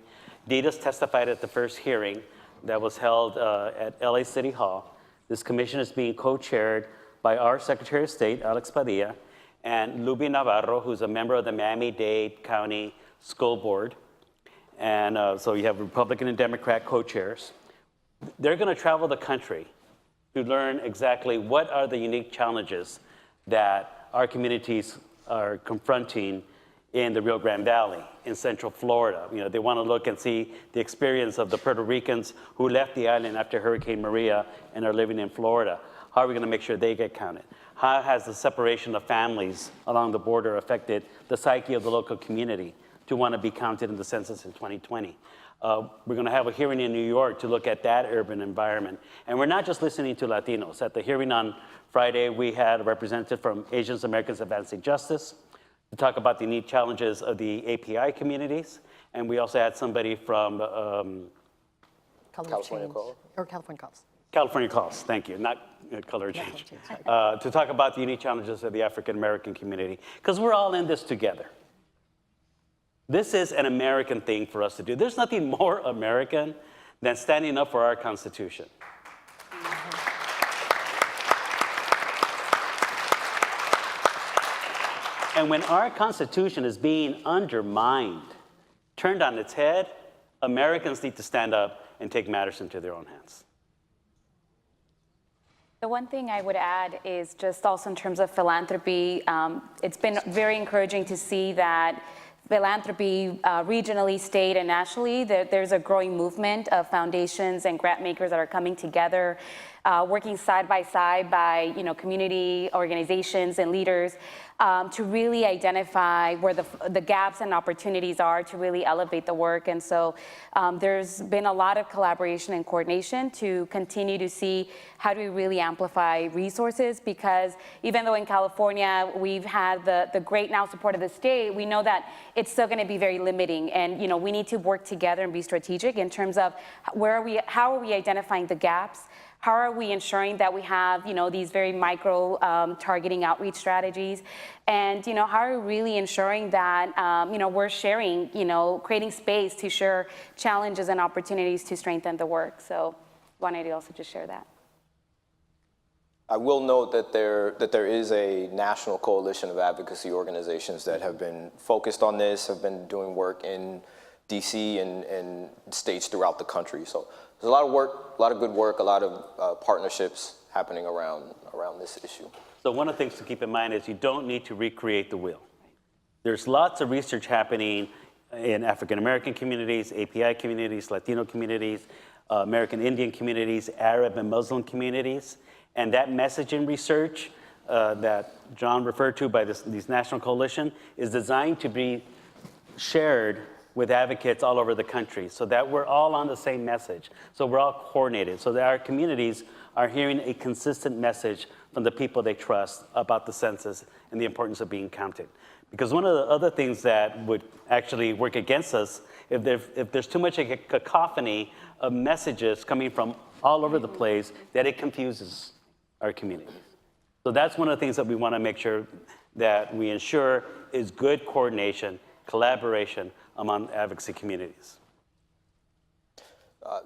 Ditas testified at the first hearing that was held at LA City Hall. This commission is being co-chaired by our Secretary of State, Alex Padilla, and Luby Navarro, who's a member of the Miami-Dade County School Board. And so you have Republican and Democrat co-chairs. They're going to travel the country to learn exactly what are the unique challenges that our communities are confronting in the Rio Grande Valley, in Central Florida. You know, they want to look and see the experience of the Puerto Ricans who left the island after Hurricane Maria and are living in Florida. How are we going to make sure they get counted? How has the separation of families along the border affected the psyche of the local community to want to be counted in the census in 2020? We're going to have a hearing in New York to look at that urban environment. And we're not just listening to Latinos. At the hearing on Friday, we had a representative from Asian Americans Advancing Justice to talk about the unique challenges of the API communities. And we also had somebody from California Calls. Or California Calls. California Calls, thank you, not color change. To talk about the unique challenges of the African American community, because we're all in this together. This is an American thing for us to do. There's nothing more American than standing up for our Constitution. And when our Constitution is being undermined, turned on its head, Americans need to stand up and take matters into their own hands. The one thing I would add is just also in terms of philanthropy, it's been very encouraging to see that philanthropy regionally, state, and nationally, there's a growing movement of foundations and grant makers that are coming together, working side by community organizations and leaders to really identify where the gaps and opportunities are to really elevate the work. And so there's been a lot of collaboration and coordination to continue to see how do we really amplify resources, because even though in California we've had the great now support of the state, we know that it's still going to be very limiting, and we need to work together and be strategic in terms of how are we identifying the gaps. How are we ensuring that we have, these very micro targeting outreach strategies? And, how are we really ensuring that, we're sharing, creating space to share challenges and opportunities to strengthen the work? So wanted to also just share that. I will note that there is a national coalition of advocacy organizations that have been focused on this, have been doing work in DC and states throughout the country. So there's a lot of work, a lot of good work, a lot of partnerships happening around this issue. So one of the things to keep in mind is you don't need to recreate the wheel. There's lots of research happening in African American communities, API communities, Latino communities, American Indian communities, Arab and Muslim communities. And that messaging research that John referred to by these national coalition is designed to be shared with advocates all over the country so that we're all on the same message. So we're all coordinated so that our communities are hearing a consistent message from the people they trust about the census and the importance of being counted. Because one of the other things that would actually work against us, if there's too much a cacophony of messages coming from all over the place, that it confuses our communities. So that's one of the things that we want to make sure that we ensure is good coordination, collaboration among advocacy communities.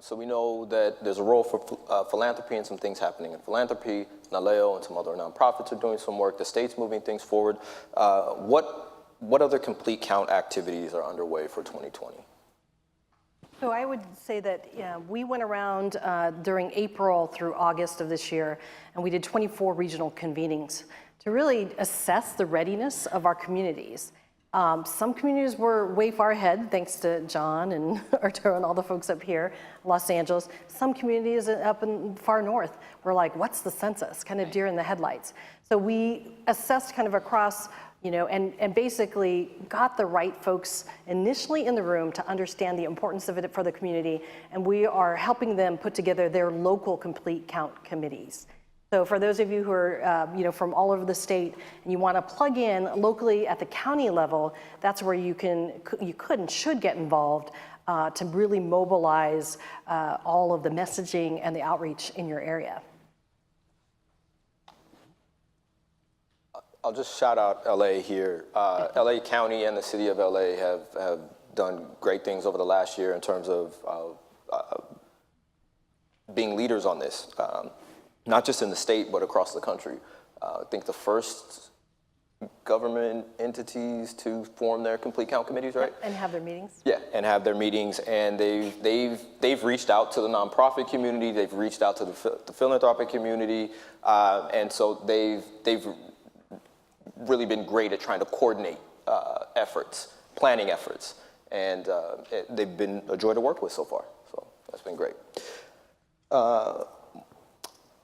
So we know that there's a role for philanthropy and some things happening in philanthropy. NALEO and some other nonprofits are doing some work. The state's moving things forward. What other complete count activities are underway for 2020? So I would say that we went around during April through August of this year, and we did 24 regional convenings to really assess the readiness of our communities. Some communities were way far ahead, thanks to John and Arturo and all the folks up here, Los Angeles. Some communities up in far north were like, what's the census? Kind of deer in the headlights. So we assessed kind of across, and basically got the right folks initially in the room to understand the importance of it for the community, and we are helping them put together their local complete count committees. So for those of you who are from all over the state and you want to plug in locally at the county level, that's where you could and should get involved to really mobilize all of the messaging and the outreach in your area. I'll just shout out LA here. LA County and the city of LA have done great things over the last year in terms of being leaders on this. Not just in the state, but across the country. I think the first government entities to form their complete count committees, right? And have their meetings. Yeah, and have their meetings, and they've reached out to the nonprofit community, they've reached out to the philanthropic community, and so they've really been great at trying to coordinate efforts, planning efforts, and they've been a joy to work with so far. So that's been great.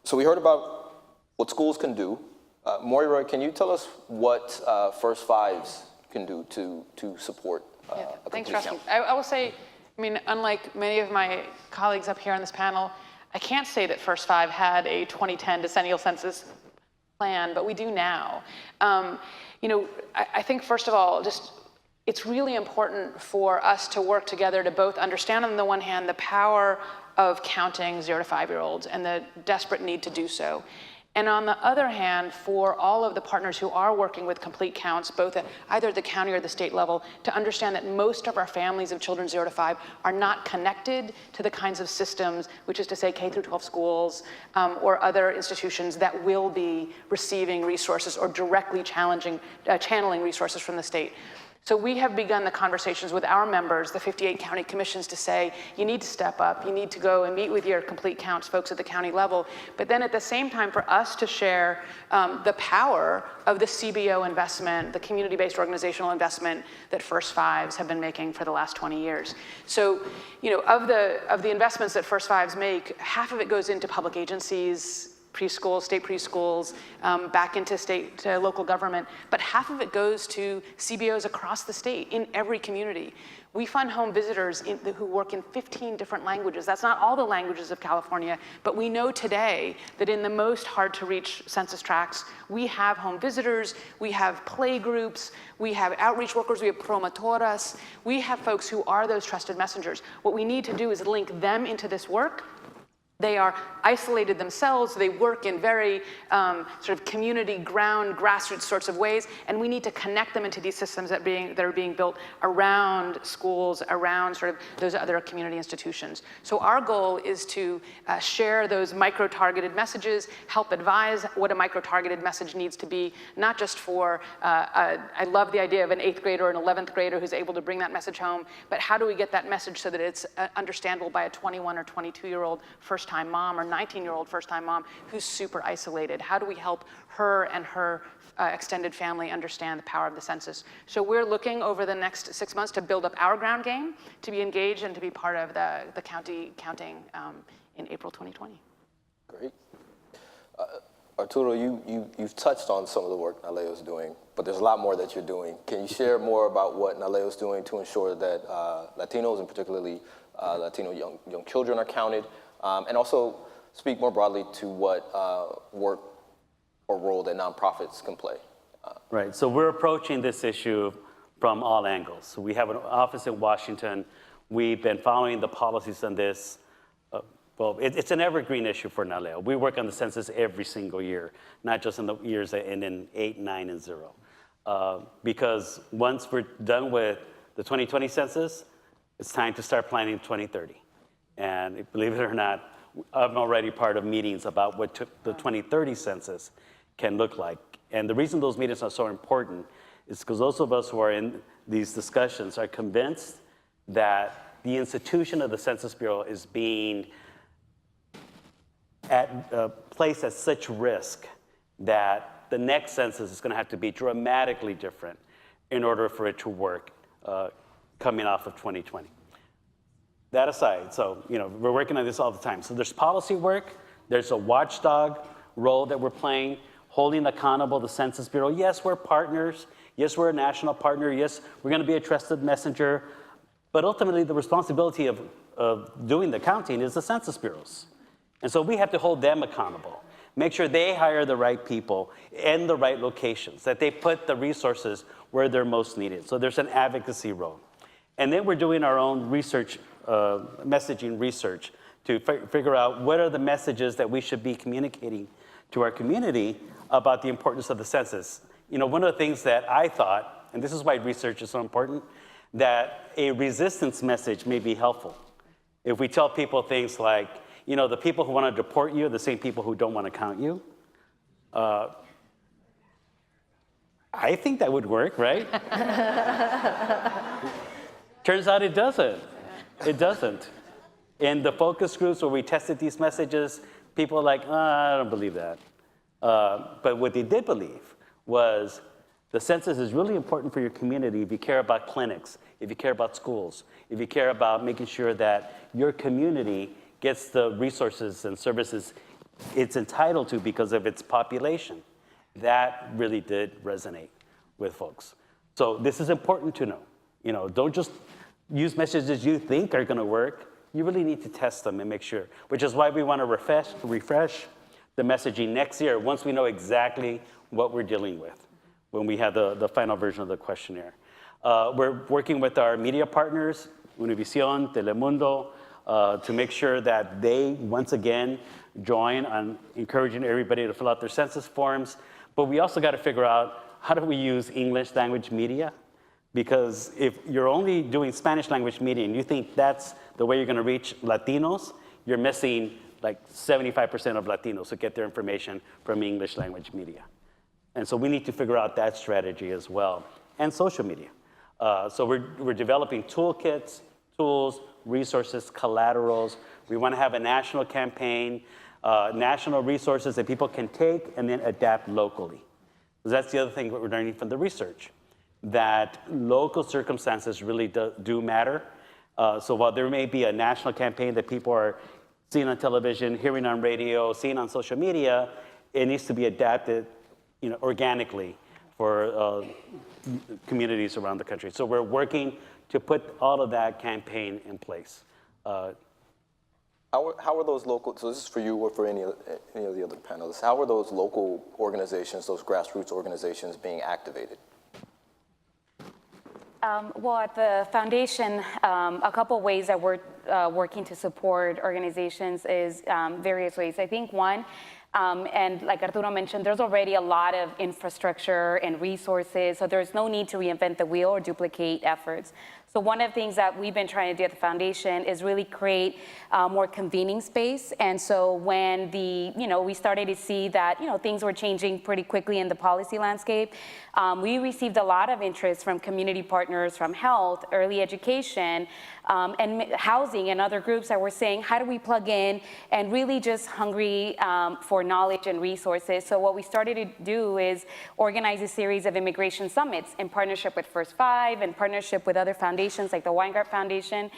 So we heard about what schools can do. Moira, can you tell us what First Fives can do to support a Thanks complete for asking. count? I will say, unlike many of my colleagues up here on this panel, I can't say that First Five had a 2010 decennial census plan, but we do now. I think, first of all, it's really important for us to work together to both understand, on the one hand, the power of counting 0 to 5-year-olds and the desperate need to do so. And on the other hand, for all of the partners who are working with complete counts, both at either the county or the state level, to understand that most of our families of children 0 to 5 are not connected to the kinds of systems, which is to say K through 12 schools or other institutions that will be receiving resources or directly channeling resources from the state. So we have begun the conversations with our members, the 58 county commissions, to say, you need to step up, you need to go and meet with your complete counts folks at the county level, but then at the same time for us to share the power of the CBO investment, the community-based organizational investment that First Fives have been making for the last 20 years. So, of the investments that First Fives make, half of it goes into public agencies, preschools, state preschools, back into state to local government, but half of it goes to CBOs across the state in every community. We fund home visitors who work in 15 different languages. That's not all the languages of California, but we know today that in the most hard to reach census tracts, we have home visitors, we have play groups, we have outreach workers, we have promotoras, we have folks who are those trusted messengers. What we need to do is link them into this work. They are isolated themselves, they work in very sort of community ground, grassroots sorts of ways, and we need to connect them into these systems that are being built around schools, around sort of those other community institutions. So our goal is to share those micro-targeted messages, help advise what a micro-targeted message needs to be, not just for, I love the idea of an 8th grader or an 11th grader who's able to bring that message home, but how do we get that message so that it's understandable by a 21 or 22-year-old first-time mom or 19-year-old first-time mom who's super isolated? How do we help her and her extended family understand the power of the census? So we're looking over the next 6 months to build up our ground game, to be engaged and to be part of the county counting in April 2020. Great. Arturo, you've touched on some of the work NALEO's doing, but there's a lot more that you're doing. Can you share more about what NALEO's doing to ensure that Latinos, and particularly Latino young children, are counted? And also speak more broadly to what work or role that nonprofits can play. Right, so we're approaching this issue from all angles. So we have an office in Washington. We've been following the policies on this. It's an evergreen issue for NALEO. We work on the census every single year, not just in the years that end in 8, 9, and 0. Because once we're done with the 2020 census, it's time to start planning 2030. And believe it or not, I'm already part of meetings about what the 2030 census can look like. And the reason those meetings are so important is because those of us who are in these discussions are convinced that the institution of the Census Bureau is being placed at such risk that the next census is going to have to be dramatically different in order for it to work coming off of 2020. That aside, so we're working on this all the time. So there's policy work, there's a watchdog role that we're playing, holding accountable the Census Bureau. Yes, we're partners. Yes, we're a national partner. Yes, we're going to be a trusted messenger. But ultimately, the responsibility of doing the counting is the Census Bureau's. And so we have to hold them accountable, make sure they hire the right people in the right locations, that they put the resources where they're most needed. So there's an advocacy role. And then we're doing our own research, messaging research to figure out what are the messages that we should be communicating to our community about the importance of the census. One of the things that I thought, and this is why research is so important, that a resistance message may be helpful. If we tell people things like, the people who want to deport you are the same people who don't want to count you. I think that would work, right? Turns out it doesn't. It doesn't. In the focus groups where we tested these messages, people are like, I don't believe that. But what they did believe was the census is really important for your community if you care about clinics, if you care about schools, if you care about making sure that your community gets the resources and services it's entitled to because of its population. That really did resonate with folks. So this is important to know. Don't just use messages you think are going to work. You really need to test them and make sure, which is why we want to refresh the messaging next year once we know exactly what we're dealing with when we have the final version of the questionnaire. We're working with our media partners, Univision, Telemundo, to make sure that they, once again, join on encouraging everybody to fill out their census forms. But we also got to figure out how do we use English language media? Because if you're only doing Spanish language media and you think that's the way you're going to reach Latinos, you're missing like 75% of Latinos who get their information from English language media. And so we need to figure out that strategy as well. And social media. So we're developing toolkits, tools, resources, collaterals. We want to have a national campaign, national resources that people can take and then adapt locally. Because that's the other thing that we're learning from the research, that local circumstances really do matter. So while there may be a national campaign that people are seeing on television, hearing on radio, seeing on social media, it needs to be adapted organically for communities around the country. So we're working to put all of that campaign in place. How are those local, so this is for you or for any of the other panelists, how are those local organizations, those grassroots organizations being activated? Well, at the foundation, a couple ways that we're working to support organizations is various ways. I think one, and like Arturo mentioned, there's already a lot of infrastructure and resources, so there's no need to reinvent the wheel or duplicate efforts. So one of the things that we've been trying to do at the foundation is really create more convening space. And so when we started to see that, things were changing pretty quickly in the policy landscape, we received a lot of interest from community partners, from health, early education, and housing and other groups that were saying, how do we plug in and really just hungry for knowledge and resources. So what we started to do is organize a series of immigration summits in partnership with First Five, in partnership with other foundations like the Weingart Foundation.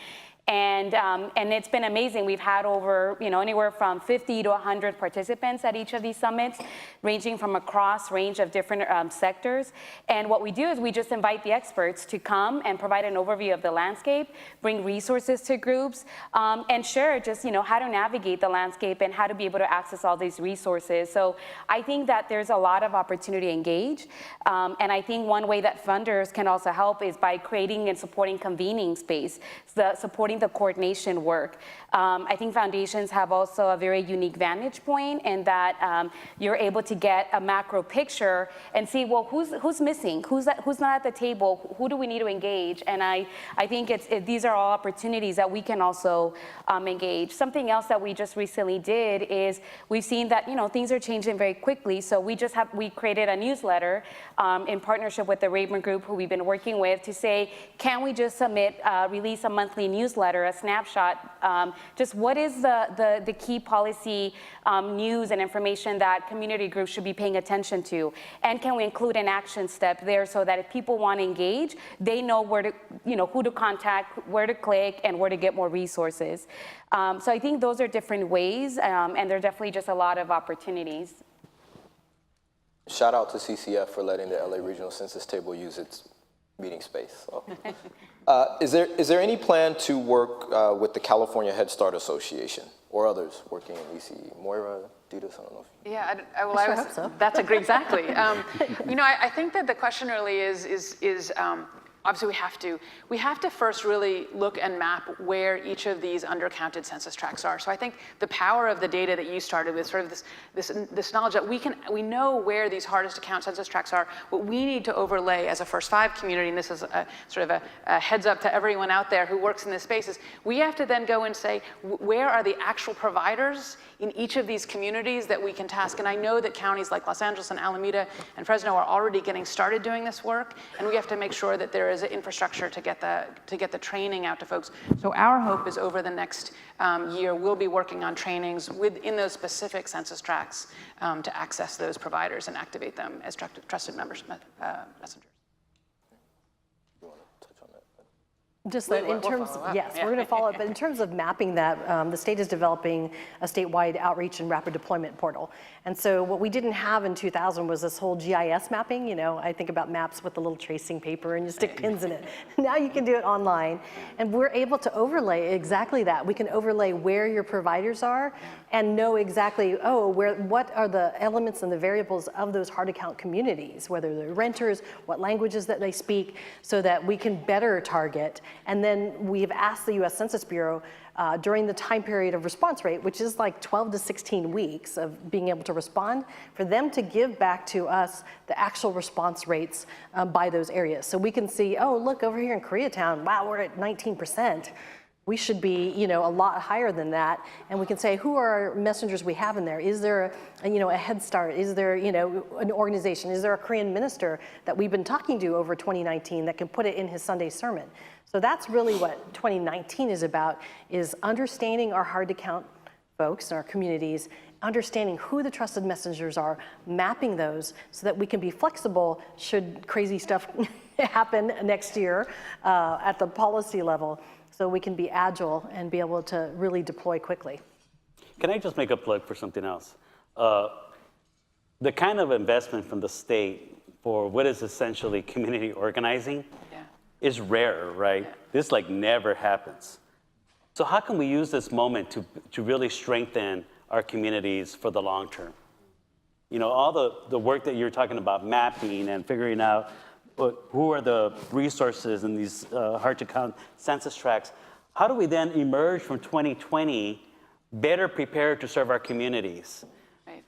And it's been amazing. We've had over, anywhere from 50 to 100 participants at each of these summits, ranging from across range of different sectors. And what we do is we just invite the experts to come and provide an overview of the landscape, bring resources to groups, and share just, how to navigate the landscape and how to be able to access all these resources. So I think that there's a lot of opportunity to engage. And I think one way that funders can also help is by creating and supporting convening space, supporting doing the coordination work. I think foundations have also a very unique vantage point in that you're able to get a macro picture and see, well, who's missing? Who's not at the table? Who do we need to engage? And I think these are all opportunities that we can also engage. Something else that we just recently did is we've seen that, things are changing very quickly. So we created a newsletter in partnership with the Rayburn Group, who we've been working with, to say, can we just release a monthly newsletter, a snapshot, just what is the key policy news and information that community groups should be paying attention to? And can we include an action step there so that if people want to engage, they know where to, who to contact, where to click, and where to get more resources. So I think those are different ways, and there are definitely just a lot of opportunities. Shout out to CCF for letting the LA Regional Census Table use its meeting space. So. Is there any plan to work with the California Head Start Association or others working in ECE? Moira, Ditas, I don't know. Yeah, I hope so. That's exactly. I think that the question really is obviously we have to first really look and map where each of these undercounted census tracts are. So I think the power of the data that you started with, sort of this knowledge that we know where these hardest to count census tracts are. What we need to overlay as a First Five community, and this is sort of a heads up to everyone out there who works in this space, is we have to then go and say, where are the actual providers in each of these communities that we can task? And I know that counties like Los Angeles and Alameda and Fresno are already getting started doing this work, and we have to make sure that there is an infrastructure to get the training out to folks. So our hope is over the next year, we'll be working on trainings within those specific census tracts to access those providers and activate them as trusted messengers. Just that in terms, yes, we're going to follow up. But in terms of mapping that, the state is developing a statewide outreach and rapid deployment portal. And so what we didn't have in 2000 was this whole GIS mapping. I think about maps with the little tracing paper and you stick pins in it. Now you can do it online. And we're able to overlay exactly that. We can overlay where your providers are and know exactly, what are the elements and the variables of those hard to count communities, whether they're renters, what languages that they speak, so that we can better target. And then we've asked the US Census Bureau during the time period of response rate, which is like 12 to 16 weeks of being able to respond, for them to give back to us the actual response rates by those areas. So we can see, look over here in Koreatown, wow, we're at 19%. We should be, a lot higher than that. And we can say, who are our messengers we have in there? Is there, a Head Start? Is there, an organization? Is there a Korean minister that we've been talking to over 2019 that can put it in his Sunday sermon? So that's really what 2019 is about, is understanding our hard to count folks in our communities, understanding who the trusted messengers are, mapping those so that we can be flexible should crazy stuff happen next year at the policy level. So we can be agile and be able to really deploy quickly. Can I just make a plug for something else? The kind of investment from the state for what is essentially community organizing is rare, right? Yeah. This never happens. So how can we use this moment to really strengthen our communities for the long term? All the work that you're talking about, mapping and figuring out who are the resources in these hard to count census tracts, how do we then emerge from 2020 better prepared to serve our communities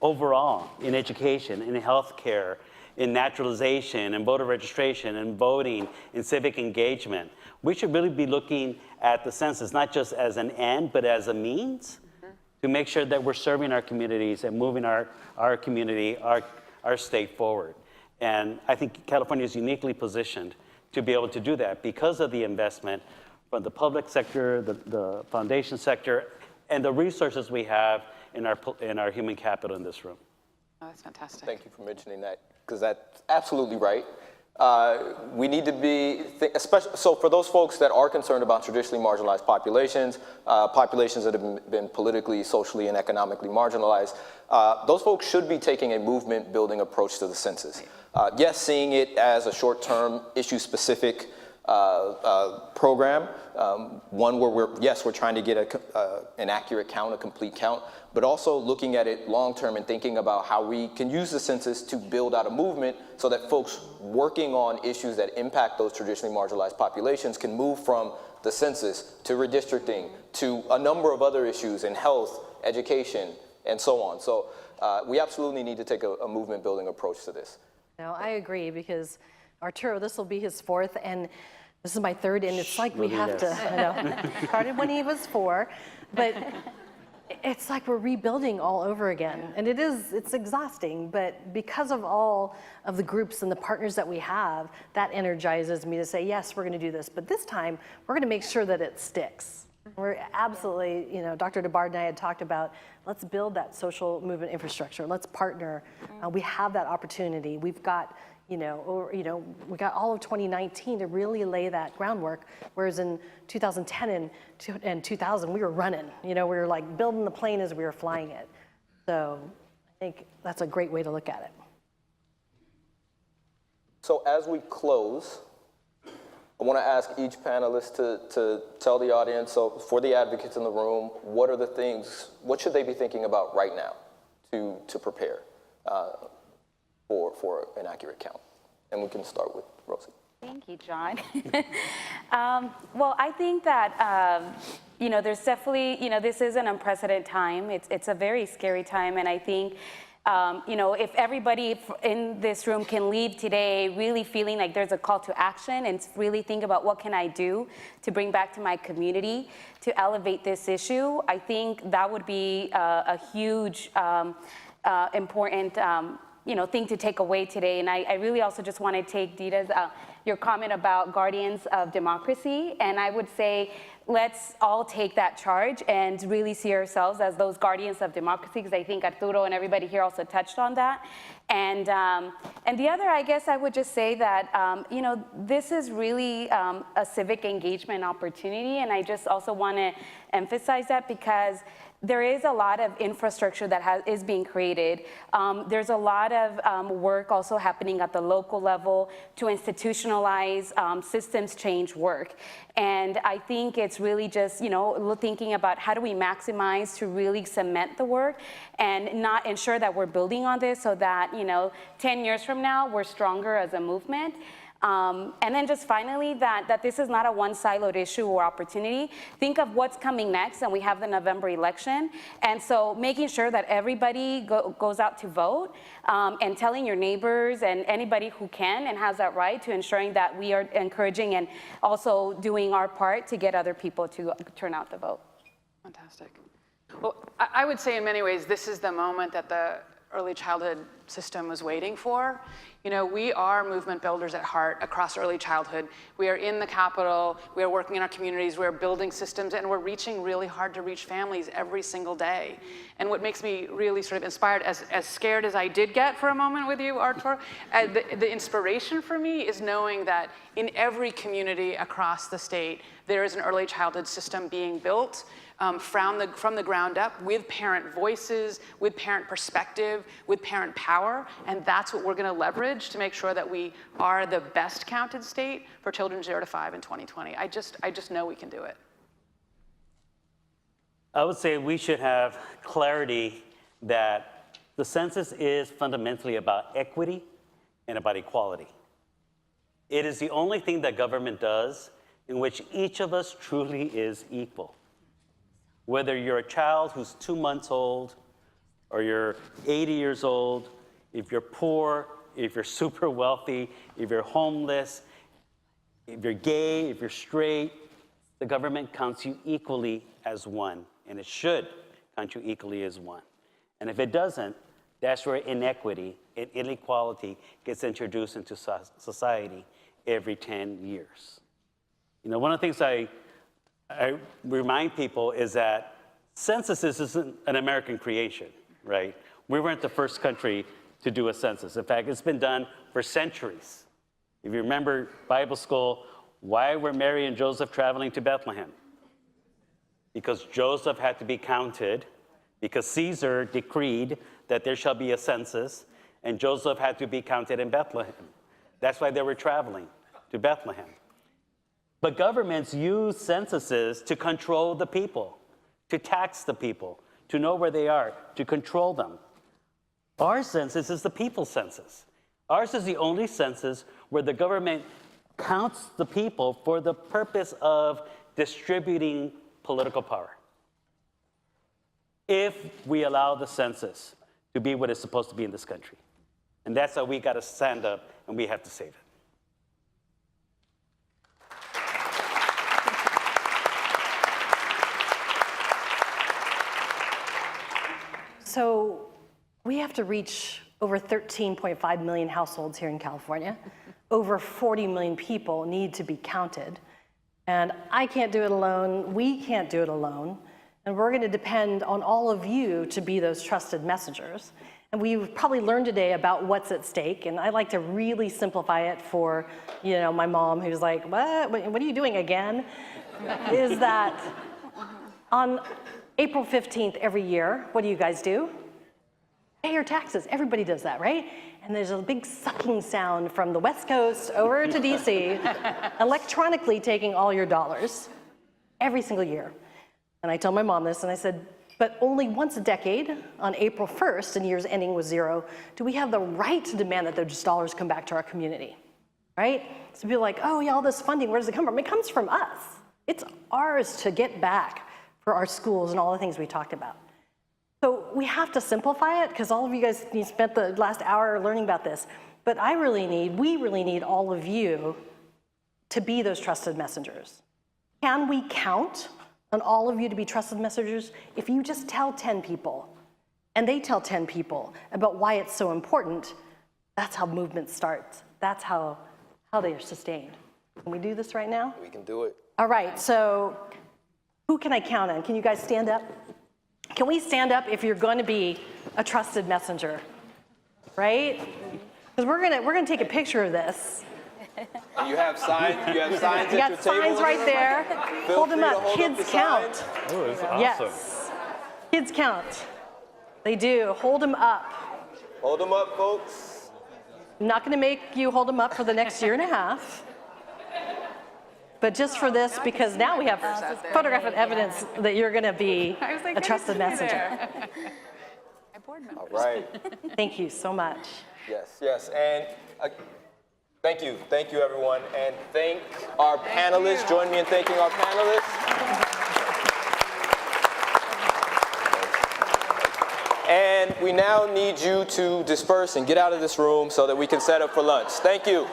overall in education, in healthcare, in naturalization, in voter registration, in voting, in civic engagement? We should really be looking at the census not just as an end, but as a means to make sure that we're serving our communities and moving our community, our state forward. And I think California is uniquely positioned to be able to do that because of the investment from the public sector, the foundation sector, and the resources we have in our human capital in this room. Oh, that's fantastic. Thank you for mentioning that, because that's absolutely right. We need to be, especially, so for those folks that are concerned about traditionally marginalized populations, populations that have been politically, socially, and economically marginalized, those folks should be taking a movement building approach to the census. Yes, seeing it as a short-term, issue-specific program, one where we're trying to get an accurate count, a complete count, but also looking at it long-term and thinking about how we can use the census to build out a movement so that folks working on issues that impact those traditionally marginalized populations can move from the census, to redistricting, to a number of other issues in health, education, and so on. So we absolutely need to take a movement building approach to this. No, I agree, because Arturo, this will be his 4th, and this is my 3rd, and it's like we have to, you know, started when he was 4, but it's like we're rebuilding all over again. And it's exhausting, but because of all of the groups and the partners that we have, that energizes me to say, yes, we're gonna do this, but this time, we're gonna make sure that it sticks. We're absolutely, you know, Dr. Doe Bard and I had talked about, let's build that social movement infrastructure, let's partner. We have that opportunity. We've got, we got all of 2019 to really lay that groundwork, whereas in 2010 and 2000, we were running, we were like building the plane as we were flying it. So I think that's a great way to look at it. So as we close, I want to ask each panelist to tell the audience, so for the advocates in the room, what should they be thinking about right now to prepare for an accurate count? And we can start with Rosie. Thank you, John. Well, I think that, there's definitely, this is an unprecedented time. It's a very scary time, and I think, if everybody in this room can leave today really feeling like there's a call to action and really think about what can I do to bring back to my community to elevate this issue, I think that would be a huge, important, thing to take away today. And I really also just want to take Dita's, your comment about guardians of democracy, and I would say, let's all take that charge and really see ourselves as those guardians of democracy, because I think Arturo and everybody here also touched on that. And the other, I guess I would just say that, this is really a civic engagement opportunity, and I just also want to emphasize that because there is a lot of infrastructure that is being created. There's a lot of work also happening at the local level to institutionalize systems change work. And I think it's really just, thinking about how do we maximize to really cement the work and not ensure that we're building on this so that, 10 years from now, we're stronger as a movement. And then just finally, that this is not a one-siloed issue or opportunity. Think of what's coming next, and we have the November election. And so making sure that everybody goes out to vote and telling your neighbors and anybody who can and has that right to ensuring that we are encouraging and also doing our part to get other people to turn out to vote. Fantastic. Well, I would say in many ways, this is the moment that the early childhood system was waiting for. We are movement builders at heart across early childhood. We are in the Capitol, we are working in our communities, we are building systems, and we're reaching really hard to reach families every single day. And what makes me really sort of inspired, as scared as I did get for a moment with you, Artur, the inspiration for me is knowing that in every community across the state, there is an early childhood system being built from the ground up with parent voices, with parent perspective, with parent power, and that's what we're going to leverage to make sure that we are the best counted state for children 0 to 5 in 2020. I just know we can do it. I would say we should have clarity that the census is fundamentally about equity and about equality. It is the only thing that government does in which each of us truly is equal. Whether you're a child who's 2 months old, or you're 80 years old, if you're poor, if you're super wealthy, if you're homeless, if you're gay, if you're straight, the government counts you equally as one, and it should count you equally as one. And if it doesn't, that's where inequity and inequality gets introduced into society every 10 years. One of the things I remind people is that census isn't an American creation, right? We weren't the first country to do a census. In fact, it's been done for centuries. If you remember Bible school, why were Mary and Joseph traveling to Bethlehem? Because Joseph had to be counted, because Caesar decreed that there shall be a census, and Joseph had to be counted in Bethlehem. That's why they were traveling to Bethlehem. But governments use censuses to control the people, to tax the people, to know where they are, to control them. Our census is the people's census. Ours is the only census where the government counts the people for the purpose of distributing political power. If we allow the census to be what it's supposed to be in this country. And that's how we got to stand up and we have to save it. So we have to reach over 13.5 million households here in California. Over 40 million people need to be counted. And I can't do it alone, we can't do it alone. And we're gonna depend on all of you to be those trusted messengers. And we've probably learned today about what's at stake. And I like to really simplify it for, my mom who's like, what are you doing again? Is that on April 15th every year, what do you guys do? Pay your taxes. Everybody does that, right? And there's a big sucking sound from the West Coast over to DC, electronically taking all your dollars every single year. And I told my mom this, and I said, but only once a decade, on April 1st, and years ending with 0, do we have the right to demand that those dollars come back to our community, right? So people are like, oh yeah, all this funding, where does it come from? It comes from us. It's ours to get back for our schools and all the things we talked about. So we have to simplify it, because all of you guys spent the last hour learning about this, but we really need all of you to be those trusted messengers. Can we count on all of you to be trusted messengers? If you just tell 10 people, and they tell 10 people about why it's so important, that's how movements start. That's how they are sustained. Can we do this right now? We can do it. All right, so who can I count on? Can you guys stand up? Can we stand up if you're going to be a trusted messenger, right? Because we're gonna take a picture of this. And you have signs. You have signs You at got your table. signs right there. Feel Hold them free to up. hold Kids up the count. signs. Oh, that's awesome. Yes. Kids count. They do. Hold them up. Hold them up, folks. I'm not going to make you hold them up for the next year and a half. But just for this, because now we have photographic evidence that you're going to be a trusted messenger. All right. Thank you so much. Yes. And thank you, everyone. And thank our panelists. Join me in thanking our panelists. And we now need you to disperse and get out of this room so that we can set up for lunch. Thank you.